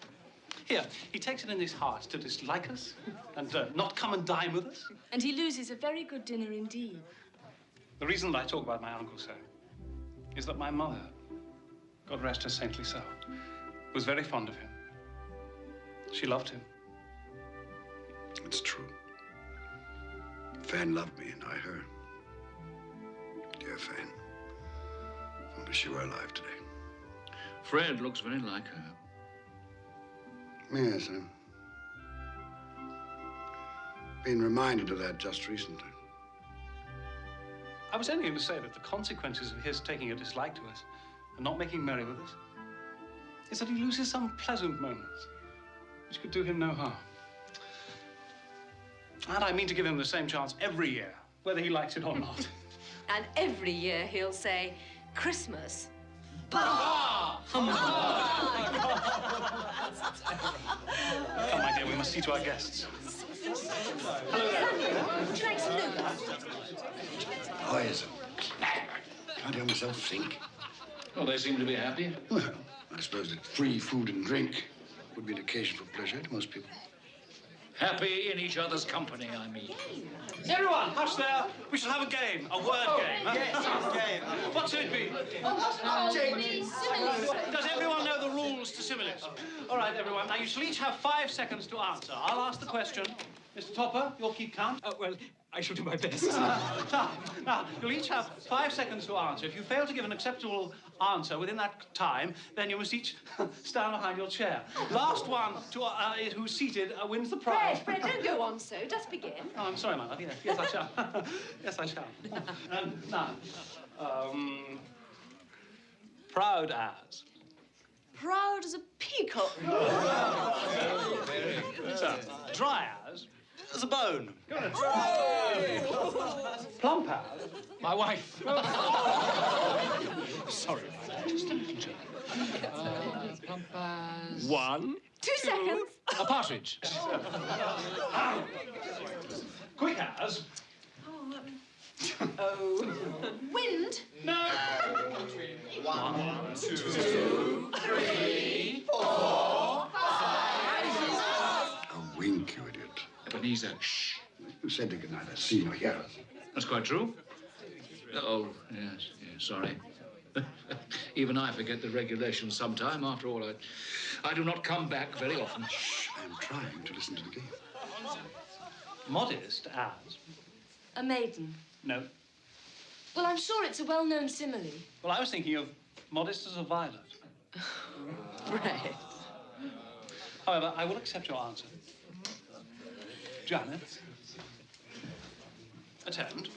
Here, he takes it in his heart to dislike us and not come and dine with us. And he loses a very good dinner indeed. The reason that I talk about my uncle so is that my mother, God rest her saintly soul, was very fond of him. She loved him. It's true. Fan loved me, and I her. Dear Fan. I wish she were alive today. Fred looks very like her. Yes, I've been reminded of that just recently. I was only going to say that the consequences of his taking a dislike to us and not making merry with us is that he loses some pleasant moments which could do him no harm. And I mean to give him the same chance every year, whether he likes it or not. And every year he'll say, Christmas. Bah! Come, my dear, we must see to our guests. Hello there. Would you like some nougat? Poison. Can't hear myself think. Well, they seem to be happy. Well, I suppose that free food and drink would be an occasion for pleasure to most people. Happy in each other's company, I mean. Everyone, hush there. We shall have a game, a word game. Huh? Yes, game. What should it be? Does everyone know the rules to similes? All right, everyone. Now, you shall each have 5 seconds to answer. I'll ask the question. Mr. Topper, you'll keep count. Well, I shall do my best. Now, you'll each have 5 seconds to answer. If you fail to give an acceptable answer within that time, then you must each stand behind your chair. Last one to who's seated wins the prize. Fred, don't go on so. Just begin. Oh, I'm sorry, my love. Yes, I shall. Yes, I shall. Now, proud as. Proud as a peacock. Dry as. As a bone. Plump as. My wife. Sorry, just a little joke. Plump as... 1. 2 seconds. A partridge. Quick as. Wind. No. 1, 2, 3, 4, 5. A wink, you idiot. Ebenezer, shh. You said they could neither see nor hear us. That's quite true. Oh, yes, sorry. Even I forget the regulations sometime. After all, I do not come back very often. Shh, I'm trying to listen to the game. Modest as. A maiden. No. Well, I'm sure it's a well-known simile. Well, I was thinking of modest as a violet. Right. However, I will accept your answer. Janet. Attend.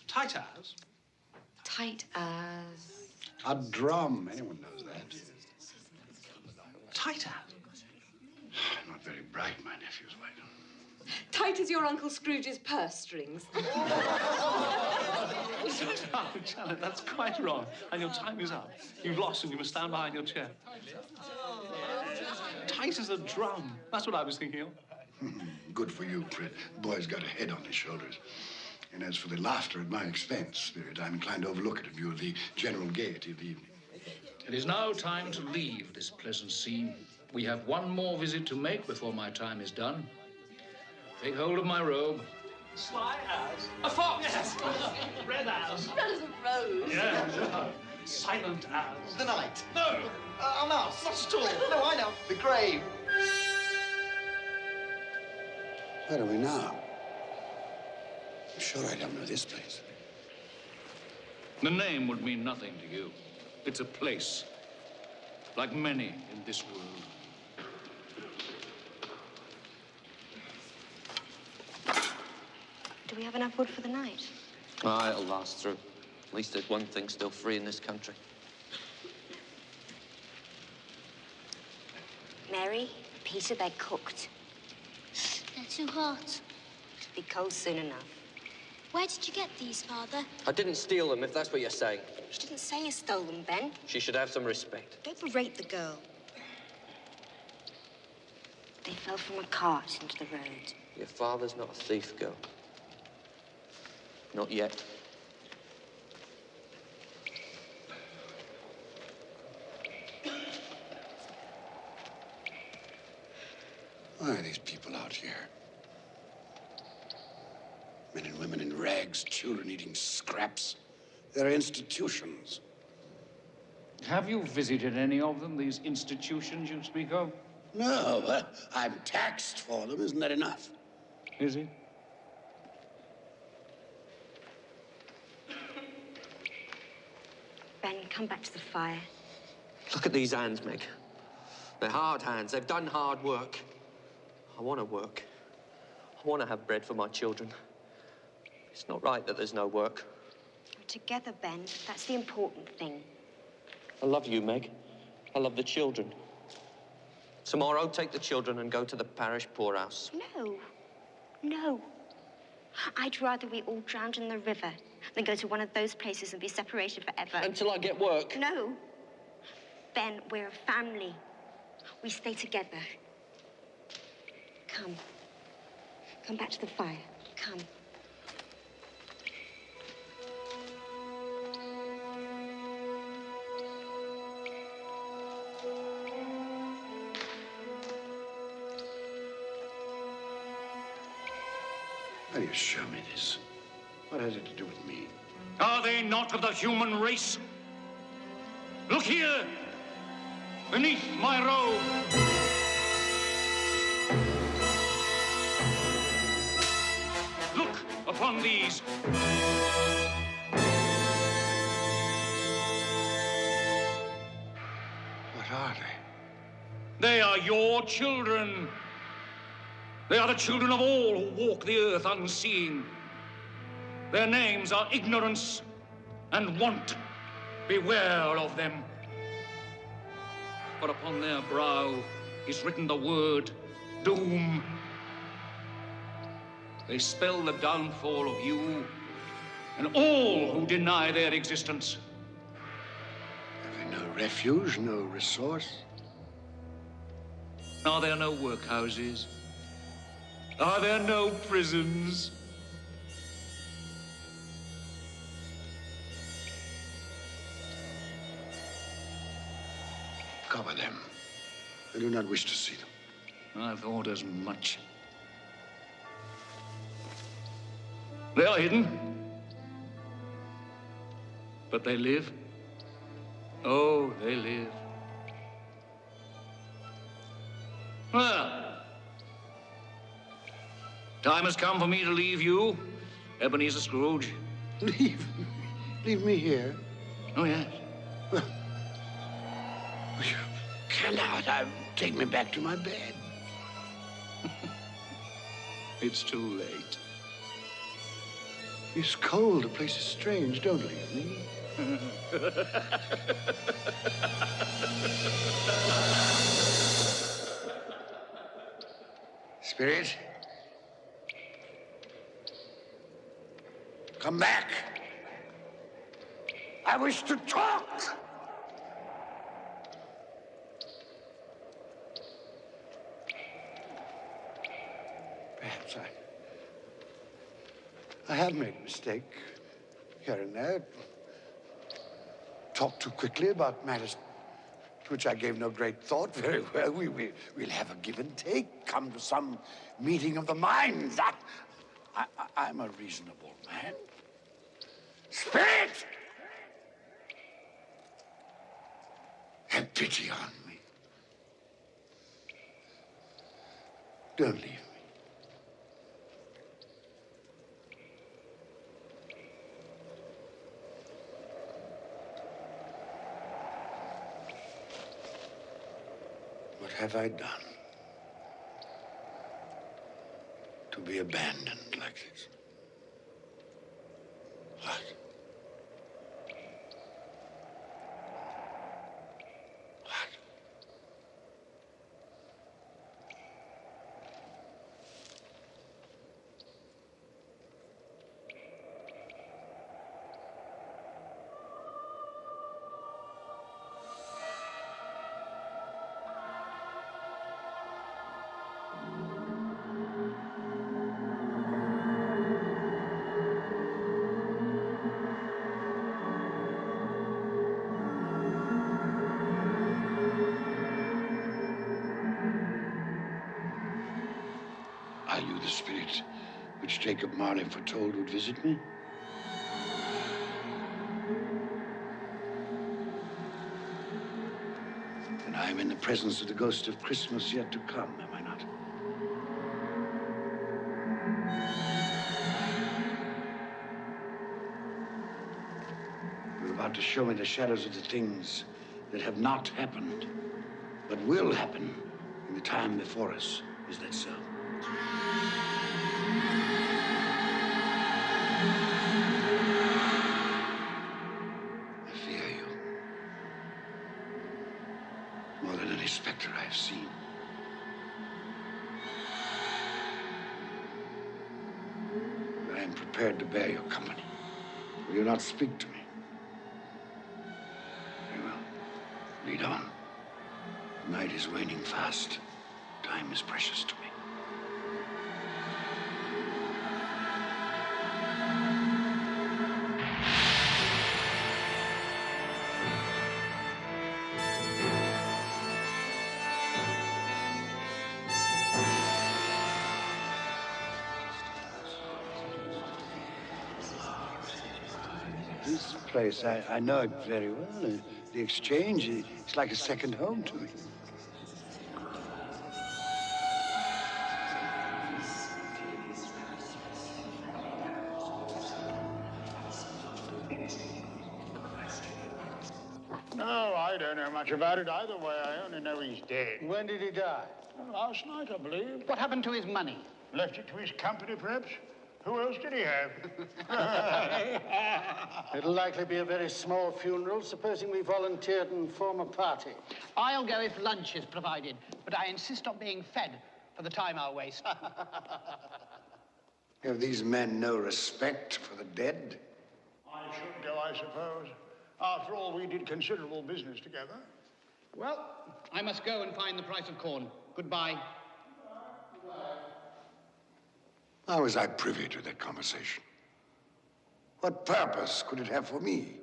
Tight as. Tight as... A drum. Anyone knows that. Tight as. Not very bright, my nephew's wife. Tight as your Uncle Scrooge's purse strings. Oh, Janet, that's quite wrong. And your time is up. You've lost and you must stand behind your chair. Tight as a drum. That's what I was thinking of. Good for you, Fred. The boy's got a head on his shoulders. And as for the laughter at my expense, Spirit, I'm inclined to overlook it in view of the general gaiety of the evening. It is now time to leave this pleasant scene. We have one more visit to make before my time is done. Take hold of my robe. Sly as. A fox! Yes. Red as. Red as a rose. Yeah. Silent as. The night. No. A mouse. Not at all. No, I know. The grave. Where are we now? I'm sure I don't know this place. The name would mean nothing to you. It's a place, like many in this world. Do we have enough wood for the night? Ah, it'll last through. At least there's one thing still free in this country. Mary, Peter, they're cooked. They're too hot. It'll be cold soon enough. Where did you get these, Father? I didn't steal them, if that's what you're saying. She didn't say you stole them, Ben. She should have some respect. Don't berate the girl. They fell from a cart into the road. Your father's not a thief, girl. Not yet. Why are these people out here? Men and women in rags, children eating scraps. They're institutions. Have you visited any of them, these institutions you speak of? No, I'm taxed for them. Isn't that enough? Is it? Ben, come back to the fire. Look at these hands, Meg. They're hard hands. They've done hard work. I want to work. I want to have bread for my children. It's not right that there's no work. We're together, Ben. That's the important thing. I love you, Meg. I love the children. Tomorrow, take the children and go to the parish poorhouse. No. No. I'd rather we all drowned in the river than go to one of those places and be separated forever. Until I get work. No. Ben, we're a family. We stay together. Come. Come back to the fire. Come. How do you show me this? What has it to do with me? Are they not of the human race? Look here, beneath my robe. Look upon these. What are they? They are your children. They are the children of all who walk the earth unseeing. Their names are ignorance and want. Beware of them. For upon their brow is written the word doom. They spell the downfall of you and all who deny their existence. Have they no refuge, no resource? Are there no workhouses? Are there no prisons? Cover them. I do not wish to see them. I thought as much. They are hidden. But they live. Oh, they live. Well, time has come for me to leave you, Ebenezer Scrooge. Leave? Leave me here? Oh, yes. Well, you cannot. Take me back to my bed. It's too late. It's cold. The place is strange. Don't leave me. Spirit. Come back. I wish to talk. Perhaps I have made a mistake here and there. Talked too quickly about matters to which I gave no great thought. Very well, we'll have a give and take. Come to some meeting of the minds. I'm a reasonable man. Spirit! Have pity on me. Don't leave me. have I done to be abandoned like this? What? Are you the spirit which Jacob Marley foretold would visit me? Then I am in the presence of the ghost of Christmas yet to come, am I not? You're about to show me the shadows of the things that have not happened, but will happen in the time before us. Is that so? I fear you more than any specter I have seen. I am prepared to bear your company. Will you not speak to me? Very well. Lead on. Night is waning fast. Time is precious to me. This place, I know it very well. The exchange, it's like a second home to me. No, I don't know much about it either way. I only know he's dead. When did he die? Well, last night, I believe. What happened to his money? Left it to his company, perhaps? Who else did he have? It'll likely be a very small funeral, supposing we volunteered and form a party. I'll go if lunch is provided, but I insist on being fed for the time I'll waste. Have these men no respect for the dead? I should go, I suppose. After all, we did considerable business together. Well, I must go and find the price of corn. Goodbye. How was I privy to that conversation? What purpose could it have for me?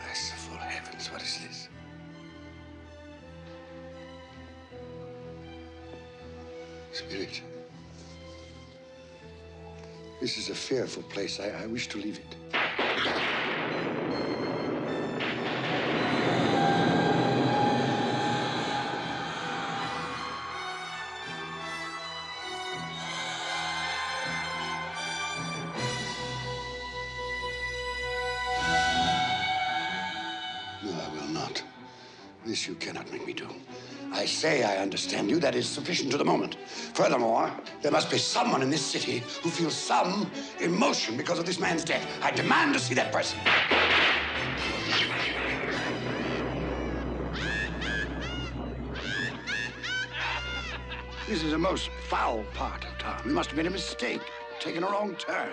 Merciful heavens, what is this? Spirit, this is a fearful place. I wish to leave it. No, I will not. This you cannot make me do. I say I understand you. That is sufficient to the moment. Furthermore, there must be someone in this city who feels some emotion because of this man's death. I demand to see that person. This is a most foul part of town. We must have made a mistake, taken a wrong turn.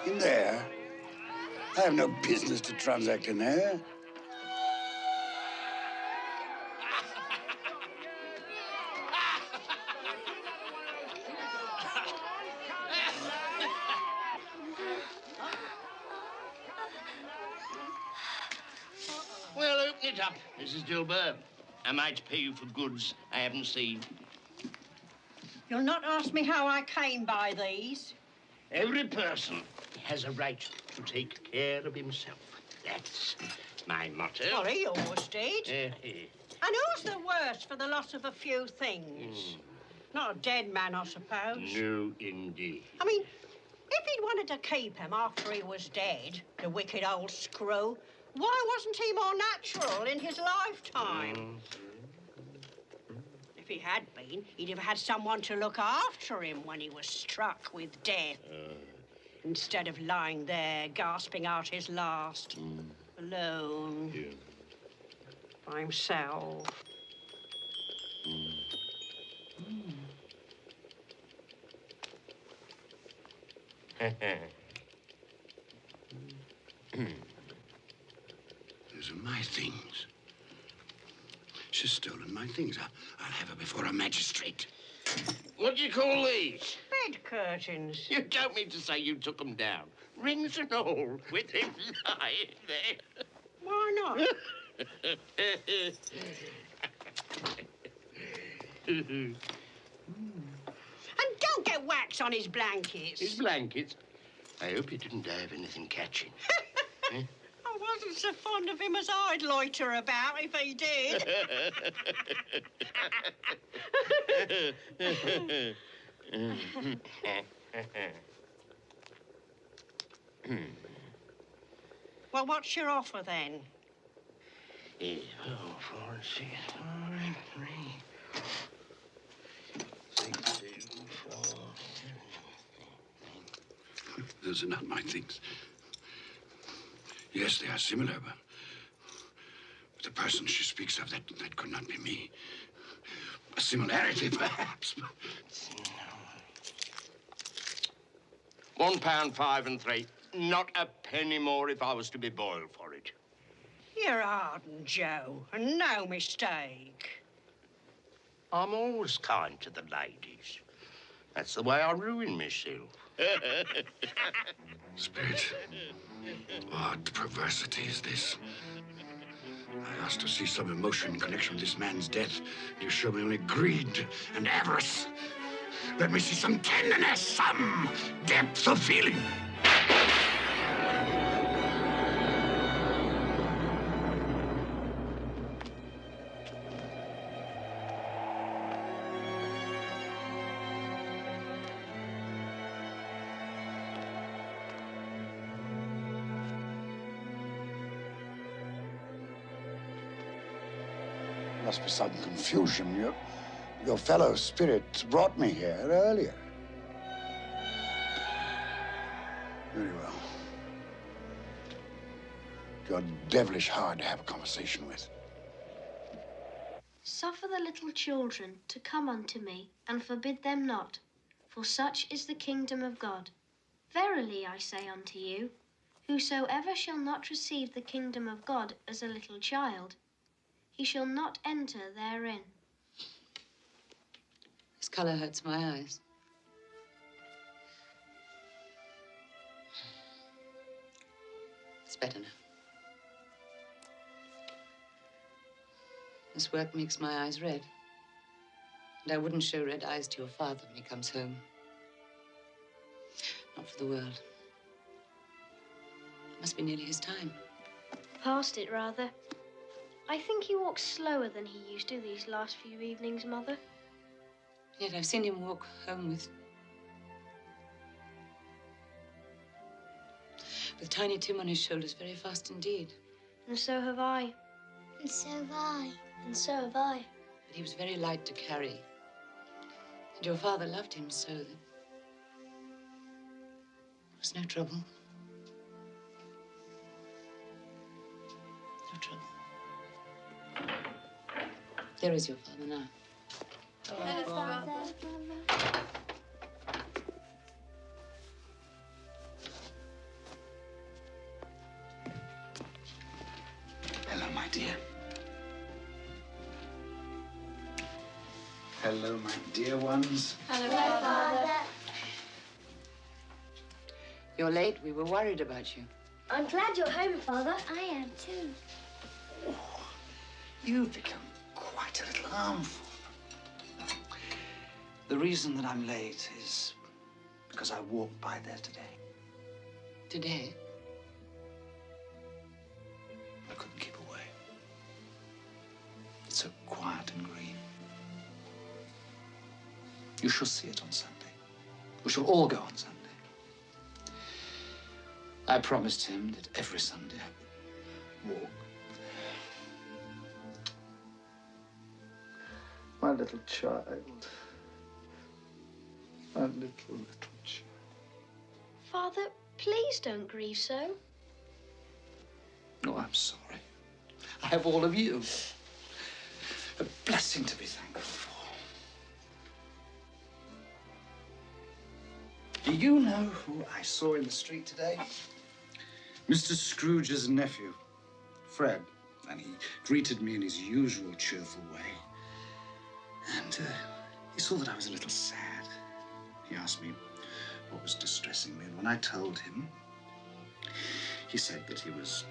In there? I have no business to transact in there. it up, Mrs. Dilber. I might pay you for goods I haven't seen. You'll not ask me how I came by these? Every person has a right to take care of himself. That's my motto. Well, he always did. And who's the worse for the loss of a few things? Not a dead man, I suppose. No, indeed. I mean, if he'd wanted to keep him after he was dead, the wicked old screw, why wasn't he more natural in his lifetime? If he had been, he'd have had someone to look after him when he was struck with death. Instead of lying there, gasping out his last, alone, by himself. Those are my things. She's stolen my things. I'll have her before a magistrate. What do you call these? Bed curtains. You don't mean to say you took them down, rings and all, with him lying there. Why not? And don't get wax on his blankets. His blankets? I hope he didn't have anything catching. I wasn't so fond of him as I'd loiter about if he did. Well, what's your offer then? 4, 6, 5, 3, 6, 2, 4. Those are not my things. Yes, they are similar, but the person she speaks of, that could not be me. A similarity, perhaps. £1.5 3. Not a penny more if I was to be boiled for it. You're ardent, Joe, and no mistake. I'm always kind to the ladies. That's the way I ruin myself. Spirit, what perversity is this? I asked to see some emotion in connection with this man's death. You show me only greed and avarice. Let me see some tenderness, some depth of feeling. Must be some confusion. Your fellow spirit brought me here earlier. Very well. You're devilish hard to have a conversation with. Suffer the little children to come unto me, and forbid them not, for such is the kingdom of God. Verily I say unto you, whosoever shall not receive the kingdom of God as a little child, he shall not enter therein. This colour hurts my eyes. It's better now. This work makes my eyes red. And I wouldn't show red eyes to your father when he comes home. Not for the world. It must be nearly his time. Past it, rather. I think he walks slower than he used to these last few evenings, Mother. Yet I've seen him walk home with Tiny Tim on his shoulders very fast indeed. And so have I. And so have I. And so have I. But he was very light to carry. And your father loved him so that there was no trouble. No trouble. There is your father now. Hello, Father. Hello, my dear. Hello, my dear ones. Hello, Father. You're late. We were worried about you. I'm glad you're home, Father. I am too. You've become quite a little harmful. The reason that I'm late is because I walked by there today. Today? I couldn't keep away. It's so quiet and green. You shall see it on Sunday. We shall all go on Sunday. I promised him that every Sunday I would walk. My little child. My little child. Father, please don't grieve so. Oh, I'm sorry. I have all of you. A blessing to be thankful for. Do you know who I saw in the street today? Mr. Scrooge's nephew, Fred. And he greeted me in his usual cheerful way. And he saw that I was a little sad. He asked me what was distressing me. And when I told him, he said that he was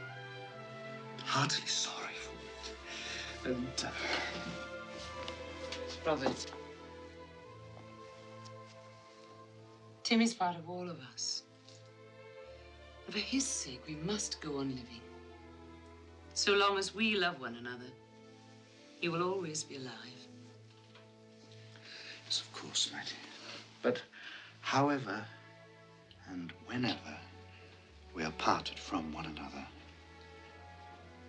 heartily sorry for it. And, Robert, Timmy's part of all of us. And for his sake, we must go on living. So long as we love one another, he will always be alive. Yes, of course, my dear. But however and whenever we are parted from one another,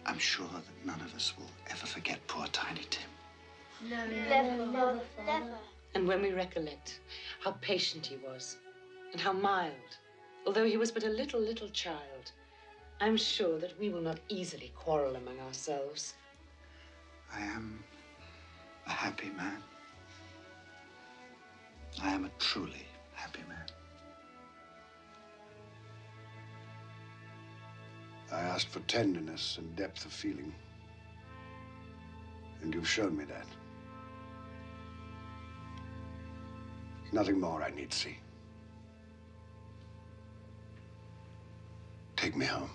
I'm sure that none of us will ever forget poor Tiny Tim. No, never. And when we recollect how patient he was and how mild, although he was but a little child, I'm sure that we will not easily quarrel among ourselves. I am a happy man. I am a truly happy man. I asked for tenderness and depth of feeling. And you've shown me that. There's nothing more I need see. Take me home.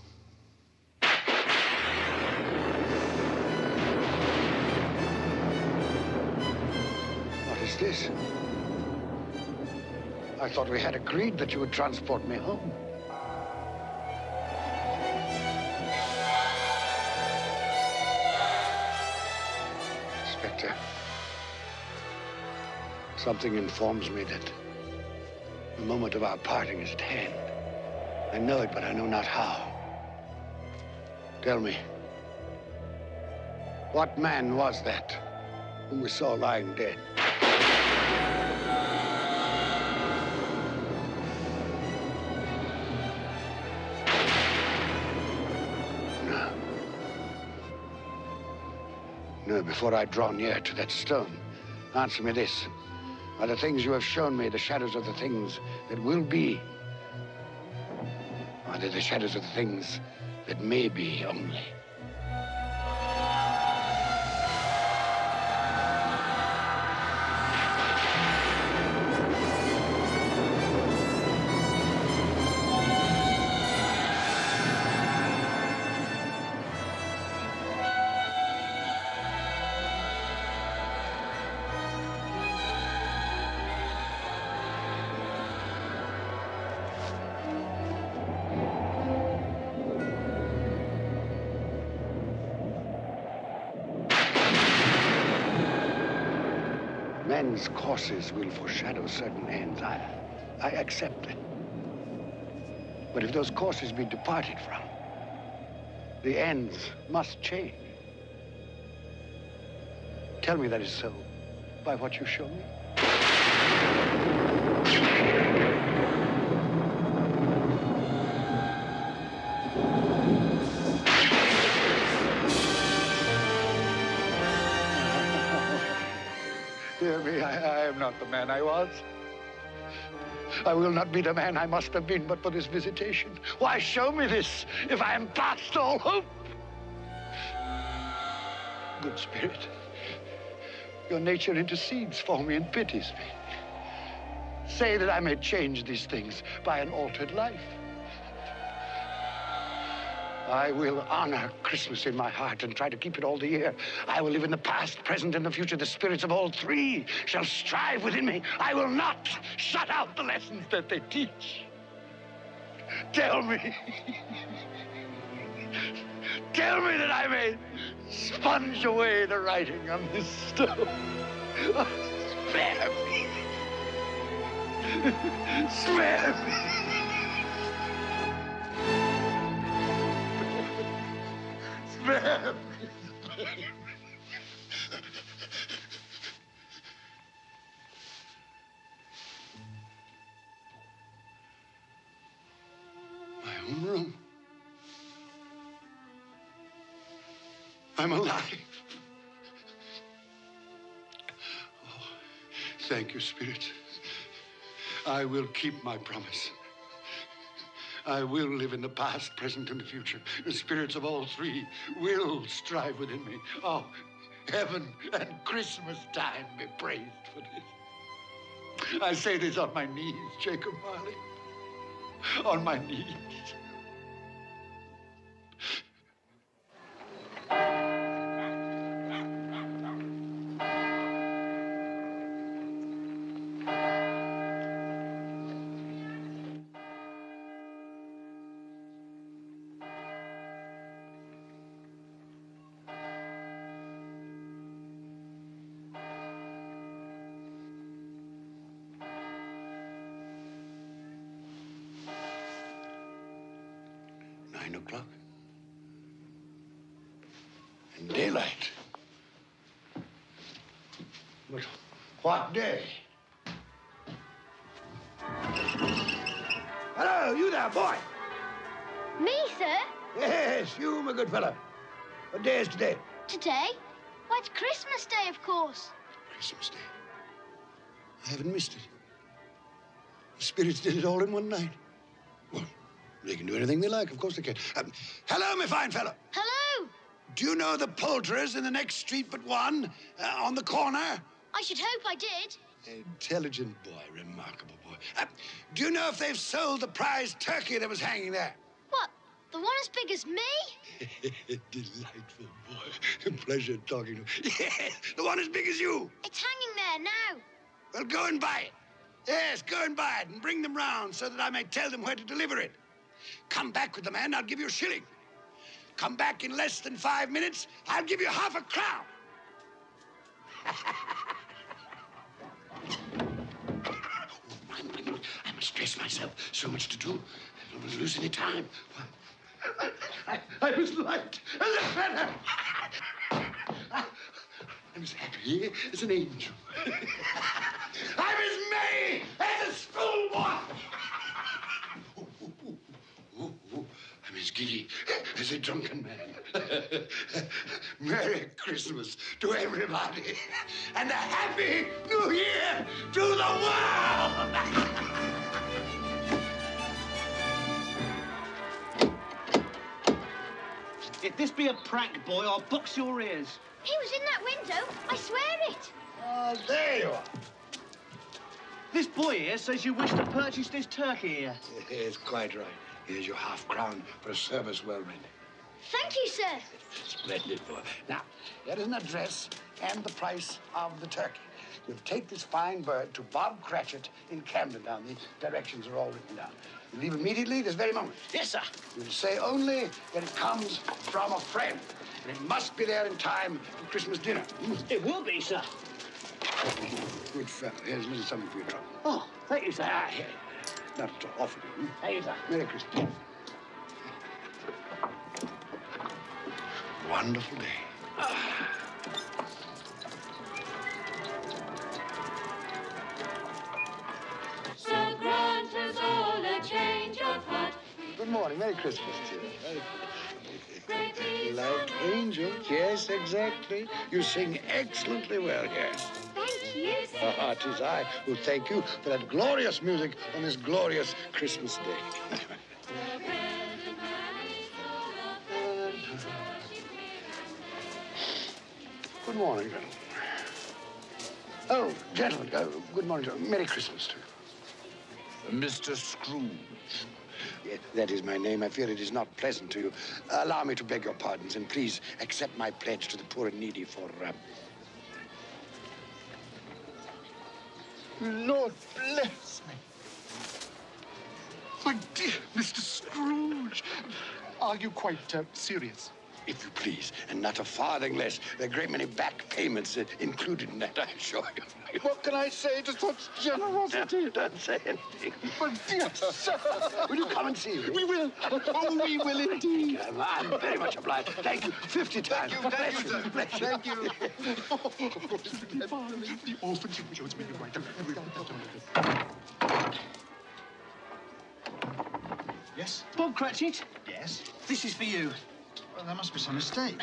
What is this? I thought we had agreed that you would transport me home. Inspector, something informs me that the moment of our parting is at hand. I know it, but I know not how. Tell me, what man was that whom we saw lying dead? No, before I draw near to that stone, answer me this. Are the things you have shown me the shadows of the things that will be? Are they the shadows of the things that may be only? Men's courses will foreshadow certain ends. I accept that. But if those courses be departed from, the ends must change. Tell me that is so by what you show me. Dear me, I am not the man I was. I will not be the man I must have been but for this visitation. Why show me this if I am past all hope? Good Spirit, your nature intercedes for me and pities me. Say that I may change these things by an altered life. I will honor Christmas in my heart and try to keep it all the year. I will live in the past, present, and the future. The spirits of all three shall strive within me. I will not shut out the lessons that they teach. Tell me. Tell me that I may sponge away the writing on this stone. Oh, spare me. Spare me. Spare me. My own room. I'm alive. Oh, thank you, Spirit. I will keep my promise. I will live in the past, present, and the future. The spirits of all three will strive within me. Oh, heaven and Christmas time be praised for this. I say this on my knees, Jacob Whalley. On my knees. And daylight. But what day? Hello, you there, boy. Me, sir? Yes, you, my good fellow. What day is today? Today? Why, it's Christmas Day, of course. Christmas Day. I haven't missed it. The spirits did it all in one night. Well, they can do anything they like. Of course they can. Hello, my fine fellow. Hello. Do you know the poulterers in the next street but one, on the corner? I should hope I did. Intelligent boy, remarkable boy. Do you know if they've sold the prize turkey that was hanging there? What, the one as big as me? Delightful boy. Pleasure talking to you. Yes, the one as big as you. It's hanging there now. Well, go and buy it. Yes, go and buy it and bring them round so that I may tell them where to deliver it. Come back with the man, I'll give you a shilling. Come back in less than 5 minutes, I'll give you half a crown. I must dress myself. So much to do. I don't lose any time. I was light as a feather. I'm as happy as an angel. I'm as merry as a schoolboy. I'm as giddy as a drunken man. Merry Christmas to everybody, and a Happy New Year to the world! If this be a prank, boy, I'll box your ears. He was in that window. I swear it. Oh, there you are. This boy here says you wish to purchase this turkey here. Yes, quite right. Here's your half-crown for a service well rendered. Thank you, sir. Splendid boy. Now, here is an address and the price of the turkey. You'll take this fine bird to Bob Cratchit in Camden Town. The directions are all written down. You leave immediately this very moment. Yes, sir. You'll say only that it comes from a friend. And it must be there in time for Christmas dinner. It will be, sir. Good fellow. Here's a little something for your trouble. Oh, thank you, sir. Here. Not at all. Offer you. Thank you, sir. Merry Christmas. Wonderful day. So grant us all a change of heart. Good morning. Merry Christmas to you. Like angels. Yes, exactly. You sing excellently well here. Thank you. It is I who thank you for that glorious music on this glorious Christmas day. Good morning, gentlemen. Oh, gentlemen, good morning, gentlemen. Merry Christmas to you. Mr. Scrooge, Yes, that is my name. I fear it is not pleasant to you. Allow me to beg your pardons, and please accept my pledge to the poor and needy for... Lord bless me. My dear Mr. Scrooge, are you quite serious? If you please, and not a farthing less. There are a great many back payments included in that, I assure you. What can I say to such generosity? Don't say anything. But dear sir, will you come and see me? We will. Oh, we will indeed. I'm very much obliged. Thank you 50 times. Thank you, sir. Bless you. Thank you. The orphans and widows may be right. Yes? Bob Cratchit? Yes? This is for you. Well, there must be some mistake.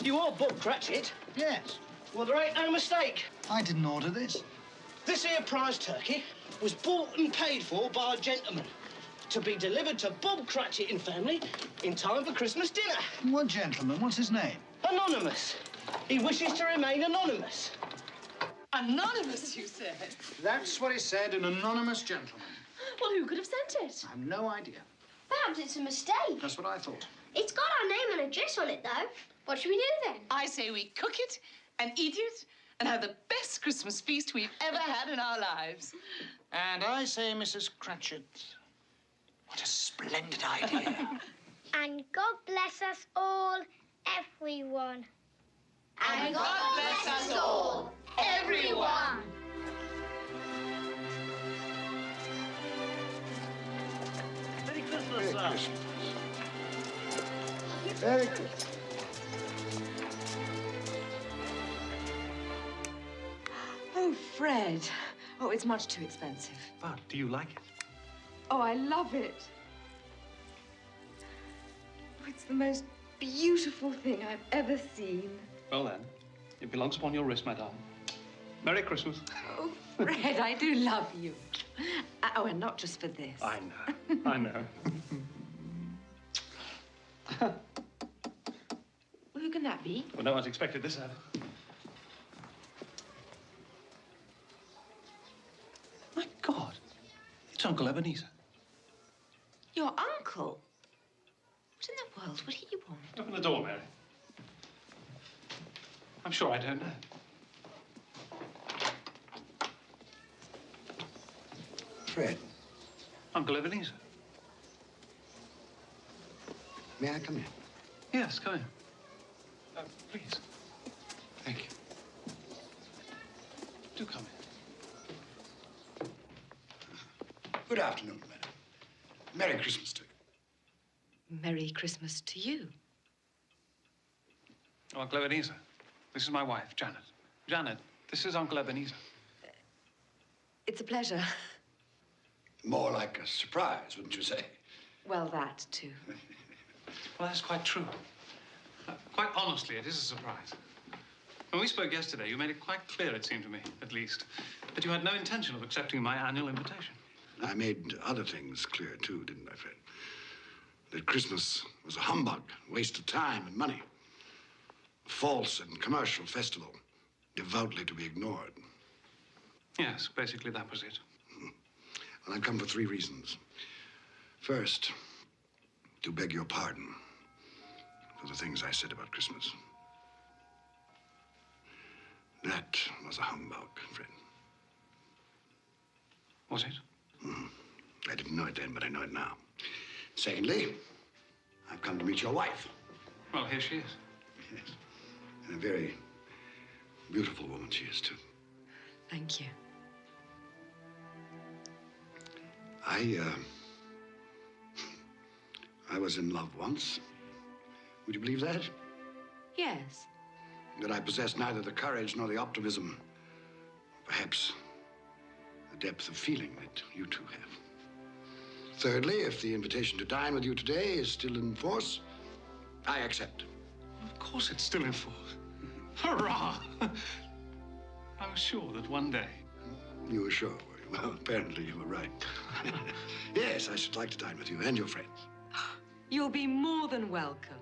You are Bob Cratchit? Yes. Well, there ain't no mistake. I didn't order this. This here prize turkey was bought and paid for by a gentleman to be delivered to Bob Cratchit and family in time for Christmas dinner. What gentleman? What's his name? Anonymous. He wishes to remain anonymous. Anonymous, you said? That's what he said, an anonymous gentleman. Well, who could have sent it? I have no idea. Perhaps it's a mistake. That's what I thought. It's got our name and address on it, though. What should we do then? I say we cook it and eat it and have the best Christmas feast we've ever had in our lives. And I say, Mrs. Cratchit, what a splendid idea. And God bless us all, everyone. And God bless us all, everyone. Merry Christmas, sir. Merry Christmas. Oh, Fred. Oh, it's much too expensive. But do you like it? Oh, I love it. Oh, it's the most beautiful thing I've ever seen. Well, then, it belongs upon your wrist, my darling. Merry Christmas. Oh, Fred, I do love you. Oh, and not just for this. I know. I know. Well, who can that be? Well, no one's expected this, have they? My God. It's Uncle Ebenezer. Your uncle? What in the world would he want? Open the door, Mary. I'm sure I don't know. Fred. Uncle Ebenezer. May I come in? Yes, come in. Please. Thank you. Do come in. Good afternoon, madam. Merry Christmas to you. Merry Christmas to you. Oh, Uncle Ebenezer. This is my wife, Janet. Janet, this is Uncle Ebenezer. It's a pleasure. More like a surprise, wouldn't you say? Well, that, too. Well, that's quite true. Quite honestly, it is a surprise. When we spoke yesterday, you made it quite clear, it seemed to me, at least, that you had no intention of accepting my annual invitation. I made other things clear, too, didn't I, Fred? That Christmas was a humbug, waste of time and money. A false and commercial festival, devoutly to be ignored. Yes, basically that was it. Well, I've come for 3 reasons. First, to beg your pardon for the things I said about Christmas. That was a humbug, Fred. Was it? I didn't know it then, but I know it now. Secondly, I've come to meet your wife. Well, here she is. Yes. And a very beautiful woman she is, too. Thank you. I was in love once. Would you believe that? Yes. That I possess neither the courage nor the optimism, perhaps the depth of feeling that you two have. Thirdly, if the invitation to dine with you today is still in force, I accept. Of course it's still in force. Hurrah! I was sure that one day... You were sure, were you? Well, apparently you were right. Yes, I should like to dine with you and your friends. You'll be more than welcome.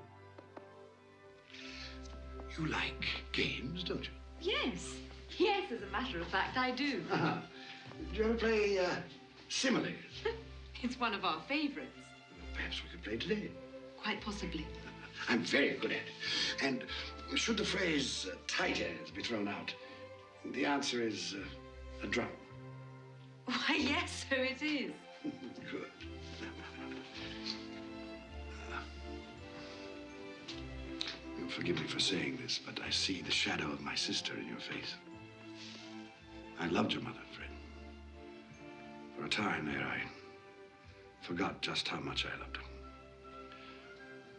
You like games, don't you? Yes. Yes, as a matter of fact, I do. Do you ever play similes? It's one of our favorites. Perhaps we could play today. Quite possibly. I'm very good at it. And should the phrase tighter be thrown out, the answer is a drum. Why, yes, so it is. Good. You'll forgive me for saying this, but I see the shadow of my sister in your face. I loved your mother, Fred. For a time there, I forgot just how much I loved her.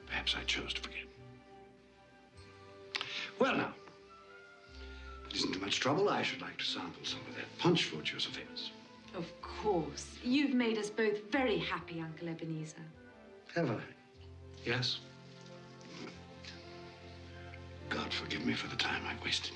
Perhaps I chose to forget. Well, now, if it isn't too much trouble, I should like to sample some of that punch for which you're so famous. Of course. You've made us both very happy, Uncle Ebenezer. Have I? Yes. God forgive me for the time I wasted.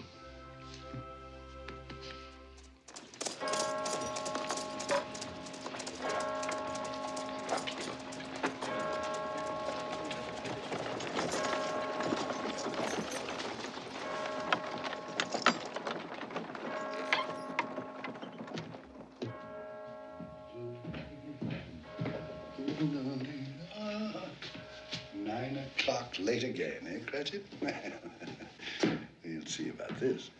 Late again, eh, Cratchit? We'll see about this.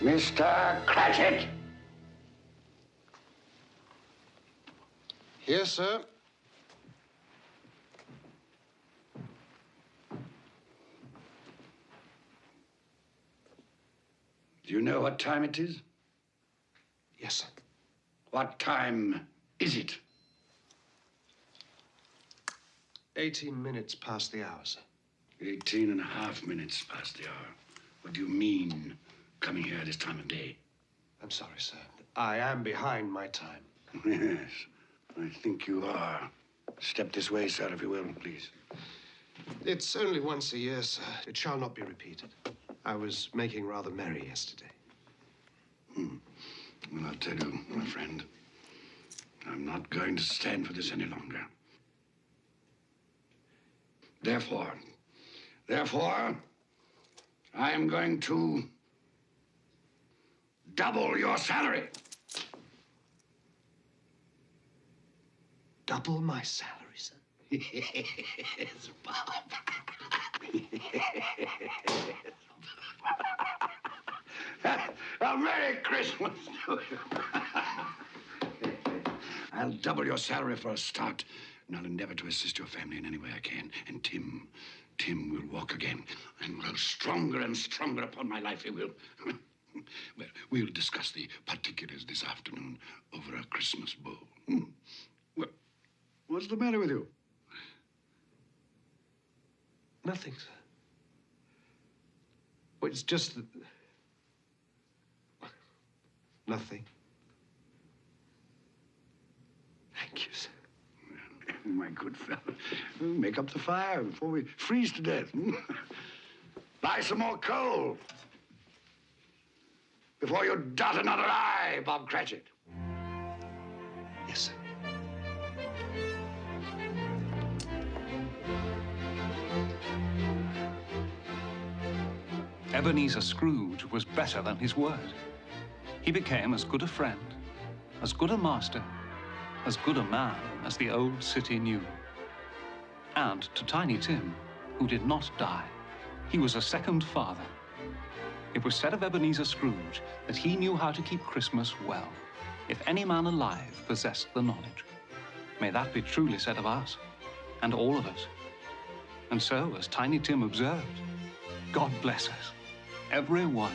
Mr. Cratchit! Yes, sir. Do you know what time it is? Yes, sir. What time is it? 18 minutes past the hour, sir. 18 and a half minutes past the hour. What do you mean, coming here this time of day? I'm sorry, sir. I am behind my time. Yes, I think you are. Step this way, sir, if you will, please. It's only once a year, sir. It shall not be repeated. I was making rather merry yesterday. Well, I'll tell you, my friend, I'm not going to stand for this any longer. Therefore, I am going to double your salary. Double my salary, sir? Yes, Bob. A Merry Christmas to you. I'll double your salary for a start, and I'll endeavor to assist your family in any way I can. And Tim will walk again and grow stronger and stronger upon my life, he will. Well, we'll discuss the particulars this afternoon over a Christmas bowl. Well, what's the matter with you? Nothing, sir. Well, it's just that... Nothing. Thank you, sir. My good fellow, make up the fire before we freeze to death. Buy some more coal before you dot another I, Bob Cratchit. Yes, sir. Ebenezer Scrooge was better than his word. He became as good a friend, as good a master, as good a man as the old city knew. And to Tiny Tim, who did not die, he was a second father. It was said of Ebenezer Scrooge that he knew how to keep Christmas well, if any man alive possessed the knowledge. May that be truly said of us, and all of us. And so, as Tiny Tim observed, God bless us, every one.